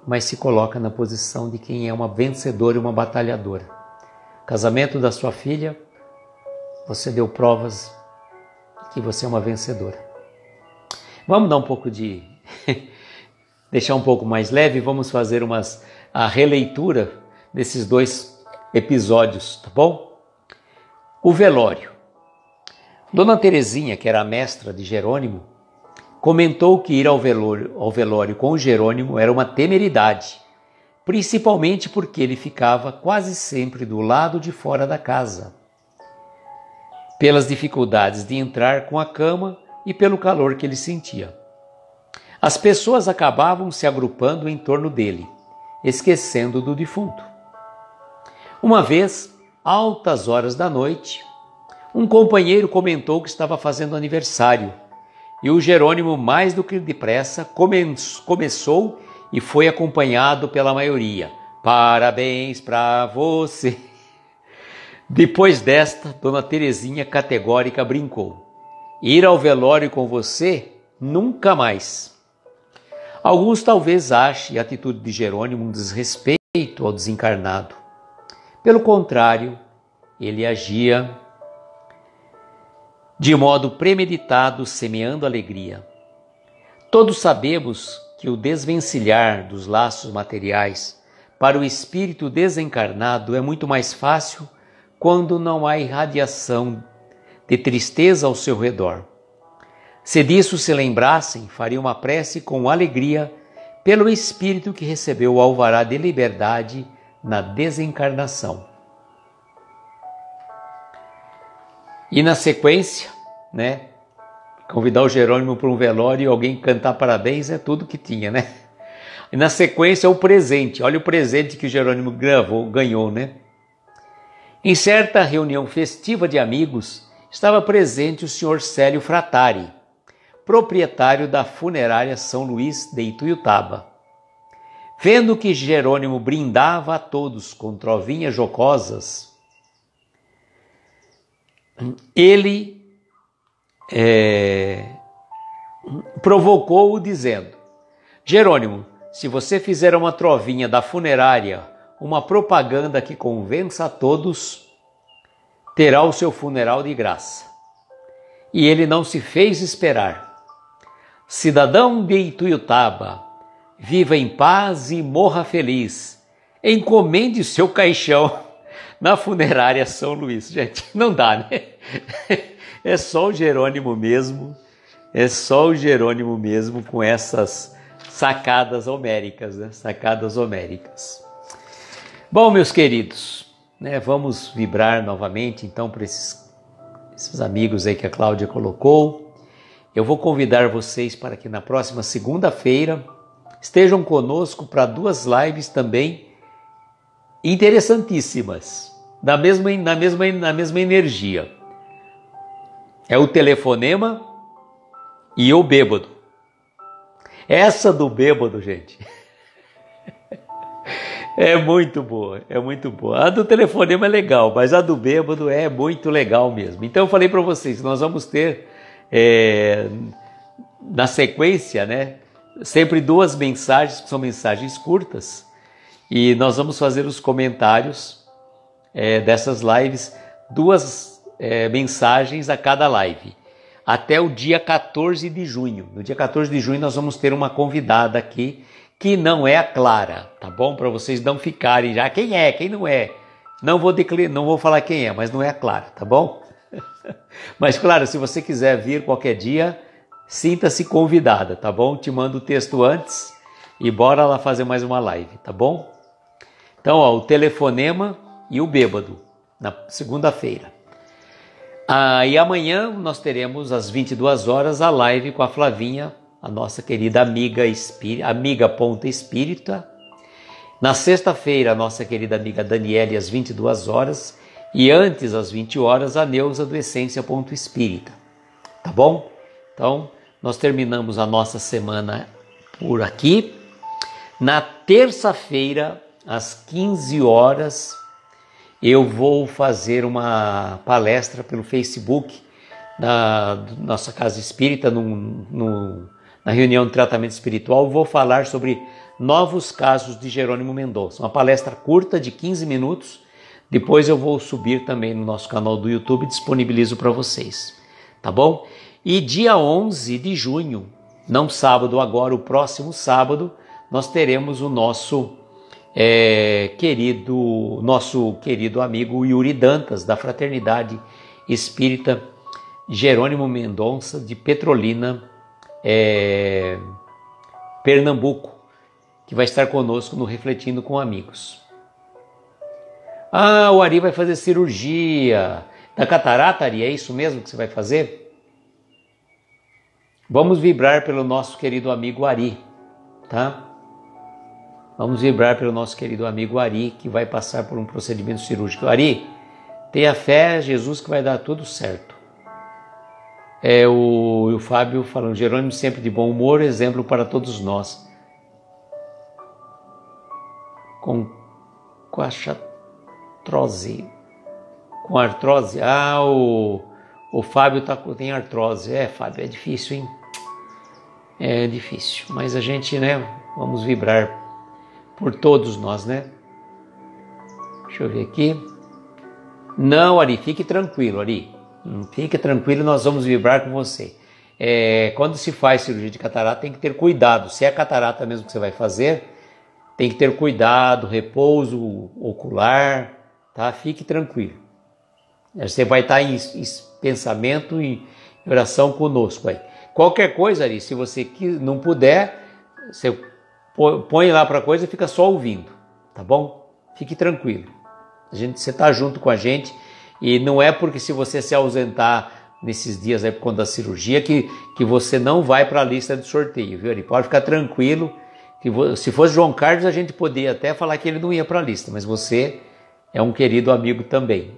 mas se coloca na posição de quem é uma vencedora e uma batalhadora. Casamento da sua filha, você deu provas que você é uma vencedora. Vamos dar um pouco de... deixar um pouco mais leve, vamos fazer a releitura desses 2 episódios, tá bom? O velório. Dona Terezinha, que era a mestra de Jerônimo, comentou que ir ao velório com o Jerônimo era uma temeridade, principalmente porque ele ficava quase sempre do lado de fora da casa, pelas dificuldades de entrar com a cama e pelo calor que ele sentia. As pessoas acabavam se agrupando em torno dele, esquecendo do defunto. Uma vez, altas horas da noite, um companheiro comentou que estava fazendo aniversário e o Jerônimo, mais do que depressa, começou e foi acompanhado pela maioria. Parabéns para você! Depois desta, Dona Terezinha categórica brincou. Ir ao velório com você? Nunca mais. Alguns talvez achem a atitude de Jerônimo um desrespeito ao desencarnado. Pelo contrário, ele agia de modo premeditado, semeando alegria. Todos sabemos que o desvencilhar dos laços materiais para o espírito desencarnado é muito mais fácil quando não há irradiação de tristeza ao seu redor. Se disso se lembrassem, fariam uma prece com alegria pelo espírito que recebeu o alvará de liberdade na desencarnação. E na sequência, né, convidar o Jerônimo para um velório e alguém cantar parabéns é tudo que tinha, né? E na sequência o presente, olha o presente que o Jerônimo ganhou, né? Em certa reunião festiva de amigos, estava presente o senhor Célio Fratari, proprietário da funerária São Luís de Ituiutaba. Vendo que Jerônimo brindava a todos com trovinhas jocosas, ele provocou-o dizendo: Jerônimo, se você fizer uma trovinha da funerária, uma propaganda que convença a todos, terá o seu funeral de graça. E ele não se fez esperar. Cidadão de Ituiutaba, viva em paz e morra feliz. Encomende o seu caixão na funerária São Luís. Gente, não dá, né? É só o Jerônimo mesmo. É só o Jerônimo mesmo com essas sacadas homéricas, né? Sacadas homéricas. Bom, meus queridos, né, vamos vibrar novamente então para esses amigos aí que a Cláudia colocou. Eu vou convidar vocês para que na próxima segunda-feira estejam conosco para 2 lives também interessantíssimas, na mesma energia. É o telefonema e o bêbado. Essa do bêbado, gente, é muito boa, é muito boa. A do telefonema é legal, mas a do bêbado é muito legal mesmo. Então eu falei para vocês, nós vamos ter na sequência, né, sempre 2 mensagens, que são mensagens curtas, e nós vamos fazer os comentários dessas lives, 2 mensagens a cada live, até o dia 14 de junho. No dia 14 de junho nós vamos ter uma convidada aqui, que não é a Clara, tá bom? Para vocês não ficarem já, quem é, quem não é. Não vou falar quem é, mas não é a Clara, tá bom? Mas claro, se você quiser vir qualquer dia, sinta-se convidada, tá bom? Te mando o texto antes e bora lá fazer mais uma live, tá bom? Então, ó, o telefonema e o bêbado, na segunda-feira. E amanhã nós teremos às 22 horas a live com a Flavinha, a nossa querida amiga Ponta Espírita. Na sexta-feira, a nossa querida amiga Daniele, às 22 horas. E antes, às 20 horas, a Neuza do Essência Ponto Espírita. Tá bom? Então, nós terminamos a nossa semana por aqui. Na terça-feira, às 15 horas, eu vou fazer uma palestra pelo Facebook da nossa Casa Espírita, na reunião de tratamento espiritual. Vou falar sobre novos casos de Jerônimo Mendonça. Uma palestra curta de 15 minutos. Depois eu vou subir também no nosso canal do YouTube e disponibilizo para vocês. Tá bom? E dia 11 de junho, não sábado agora, o próximo sábado, nós teremos o nosso querido amigo Yuri Dantas, da Fraternidade Espírita Jerônimo Mendonça, de Petrolina, Pernambuco, que vai estar conosco no Refletindo com Amigos. O Ari vai fazer cirurgia da catarata, Ari, é isso mesmo que você vai fazer? Vamos vibrar pelo nosso querido amigo Ari, tá? Vamos vibrar pelo nosso querido amigo Ari, que vai passar por um procedimento cirúrgico. Ari, tenha fé, Jesus, que vai dar tudo certo. O Fábio falando, Jerônimo sempre de bom humor, exemplo para todos nós. Com artrose. Com artrose? O Fábio tem artrose. Fábio, é difícil, hein? É difícil. Mas a gente, né, vamos vibrar por todos nós, né? Deixa eu ver aqui. Não, Ari, fique tranquilo, Ari. Fique tranquilo, nós vamos vibrar com você. Quando se faz cirurgia de catarata, tem que ter cuidado. Se é catarata mesmo que você vai fazer, tem que ter cuidado, repouso ocular, tá? Fique tranquilo. Você vai estar em pensamento e oração conosco aí. Qualquer coisa, Ari, se você não puder, você põe lá para coisa e fica só ouvindo, tá bom? Fique tranquilo. Você está junto com a gente e não é porque se você se ausentar nesses dias aí por conta da cirurgia que você não vai para a lista de sorteio, viu? Ele pode ficar tranquilo. Se fosse João Carlos, a gente poderia até falar que ele não ia para a lista, mas você é um querido amigo também.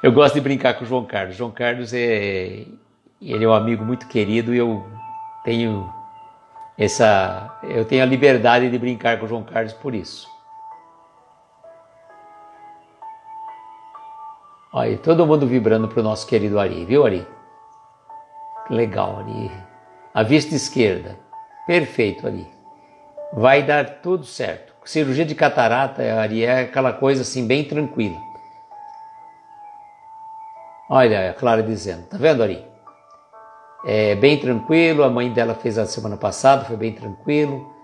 Eu gosto de brincar com o João Carlos. João Carlos ele é um amigo muito querido e eu tenho a liberdade de brincar com o João Carlos por isso. Olha, todo mundo vibrando para o nosso querido Ari, viu, Ari? Legal, Ari. A vista esquerda. Perfeito, Ari. Vai dar tudo certo. Cirurgia de catarata, Ari, é aquela coisa assim, bem tranquila. Olha a Clara dizendo, tá vendo, Ari? É bem tranquilo, a mãe dela fez a semana passada, foi bem tranquilo.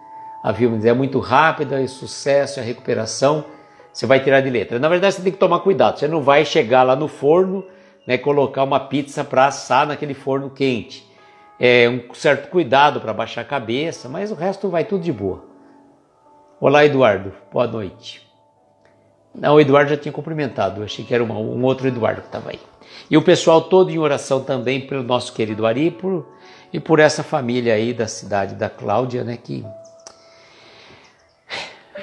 A Vilma é muito rápida, e sucesso, a recuperação, você vai tirar de letra. Na verdade, você tem que tomar cuidado, você não vai chegar lá no forno, né, colocar uma pizza para assar naquele forno quente. É um certo cuidado para baixar a cabeça, mas o resto vai tudo de boa. Olá, Eduardo, boa noite. Não, o Eduardo já tinha cumprimentado, eu achei que era um outro Eduardo que estava aí. E o pessoal todo em oração também pelo nosso querido Ari e por essa família aí da cidade da Cláudia, né, que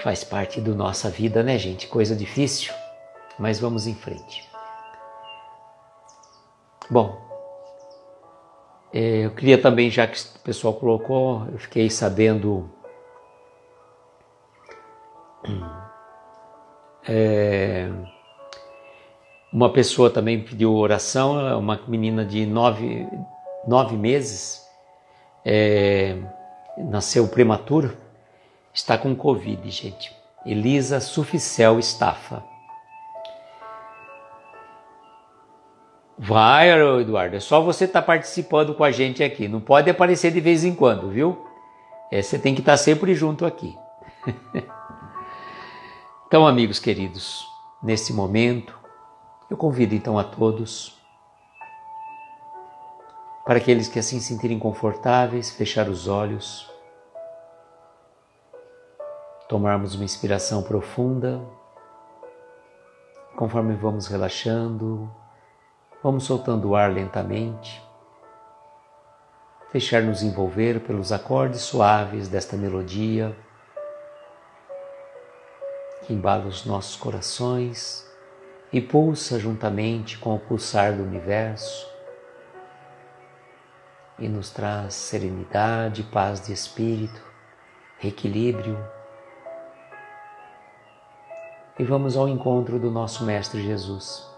faz parte da nossa vida, né, gente? Coisa difícil, mas vamos em frente. Bom, eu queria também, já que o pessoal colocou, eu fiquei sabendo uma pessoa também pediu oração, uma menina de 9 meses, nasceu prematuro, está com Covid, gente. Elisa Suficel Estafa. Vai, Eduardo, é só você estar participando com a gente aqui, não pode aparecer de vez em quando, viu? Você tem que estar sempre junto aqui. Então, amigos queridos, nesse momento, eu convido então a todos, para aqueles que assim se sentirem confortáveis, fechar os olhos, tomarmos uma inspiração profunda, conforme vamos relaxando, vamos soltando o ar lentamente, deixar-nos envolver pelos acordes suaves desta melodia, que embala os nossos corações e pulsa juntamente com o pulsar do universo e nos traz serenidade, paz de espírito, equilíbrio. E vamos ao encontro do nosso Mestre Jesus,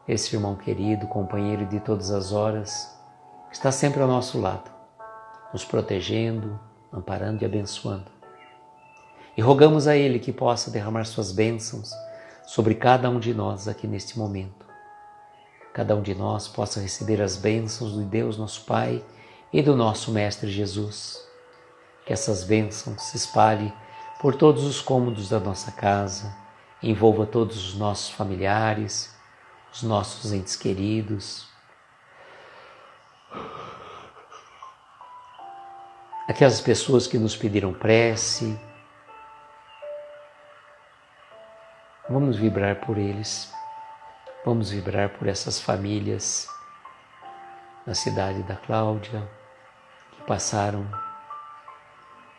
esse irmão querido, companheiro de todas as horas, que está sempre ao nosso lado, nos protegendo, amparando e abençoando. E rogamos a Ele que possa derramar suas bênçãos sobre cada um de nós aqui neste momento. Cada um de nós possa receber as bênçãos do Deus nosso Pai e do nosso Mestre Jesus. Que essas bênçãos se espalhem por todos os cômodos da nossa casa, envolva todos os nossos familiares, os nossos entes queridos, aquelas pessoas que nos pediram prece. Vamos vibrar por eles, vamos vibrar por essas famílias na cidade da Cláudia, que passaram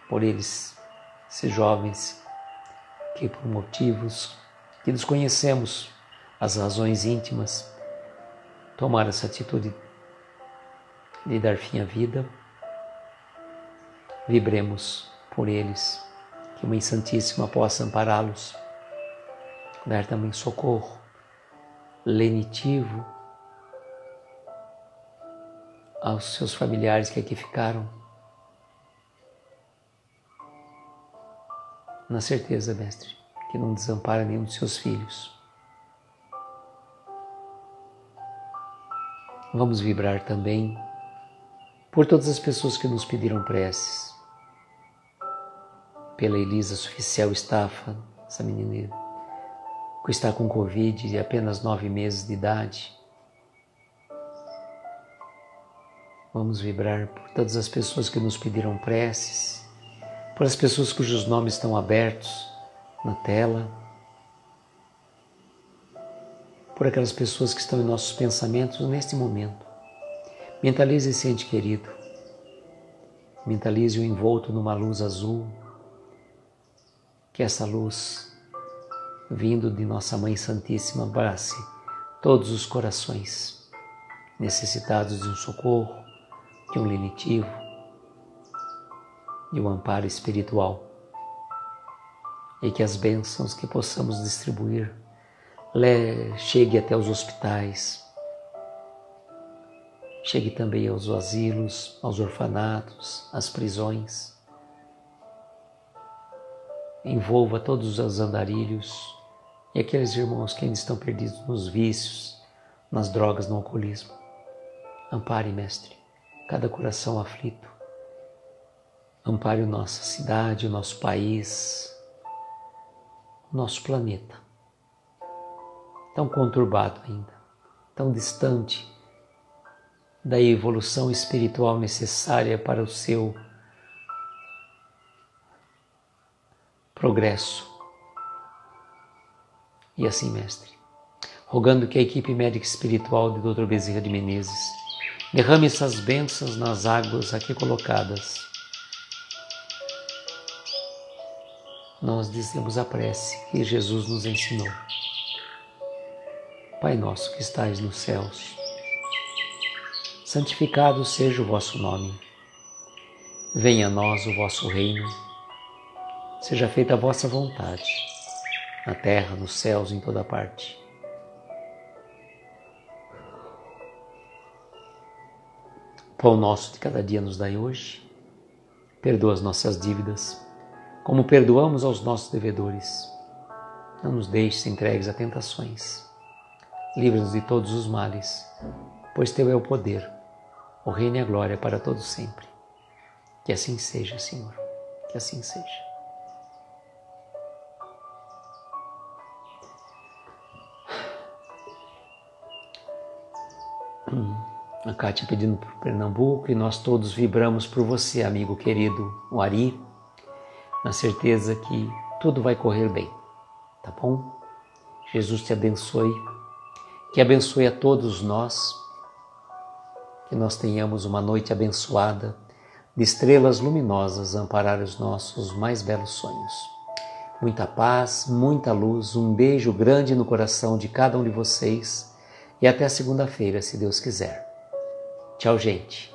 por eles, esses jovens que por motivos que desconhecemos, as razões íntimas, tomaram essa atitude de dar fim à vida. Vibremos por eles, que a Mãe Santíssima possa ampará-los, dar também socorro lenitivo aos seus familiares que aqui ficaram, na certeza, Mestre, que não desampara nenhum de seus filhos. Vamos vibrar também por todas as pessoas que nos pediram preces, pela Elisa Suficel Estafa, essa menina que está com Covid de apenas 9 meses de idade. Vamos vibrar por todas as pessoas que nos pediram preces, por as pessoas cujos nomes estão abertos na tela, por aquelas pessoas que estão em nossos pensamentos neste momento. Mentalize esse ente querido, mentalize-o envolto numa luz azul, que essa luz, vindo de nossa Mãe Santíssima, abrace todos os corações necessitados de um socorro, de um lenitivo, de um amparo espiritual, e que as bênçãos que possamos distribuir chegue até os hospitais, chegue também aos asilos, aos orfanatos, às prisões, envolva todos os andarilhos e aqueles irmãos que ainda estão perdidos nos vícios, nas drogas, no alcoolismo. Ampare, Mestre, cada coração aflito. Ampare a nossa cidade, o nosso país, o nosso planeta, tão conturbado ainda, tão distante da evolução espiritual necessária para o seu progresso. E assim, Mestre, rogando que a equipe médica espiritual de Dr. Bezerra de Menezes derrame essas bênçãos nas águas aqui colocadas, nós dizemos a prece que Jesus nos ensinou. Pai nosso que estais nos céus, santificado seja o vosso nome. Venha a nós o vosso reino. Seja feita a vossa vontade, na terra, nos céus, em toda parte. O pão nosso de cada dia nos dai hoje. Perdoa as nossas dívidas, como perdoamos aos nossos devedores. Não nos deixes entregues a tentações. Livra-nos de todos os males, pois Teu é o poder, o reino e a glória para todos sempre. Que assim seja, Senhor, que assim seja. A Kátia pedindo por Pernambuco e nós todos vibramos por você, amigo querido, o Ari, na certeza que tudo vai correr bem, tá bom? Jesus te abençoe, que abençoe a todos nós, que nós tenhamos uma noite abençoada, de estrelas luminosas a amparar os nossos mais belos sonhos. Muita paz, muita luz, um beijo grande no coração de cada um de vocês e até segunda-feira, se Deus quiser. Tchau, gente.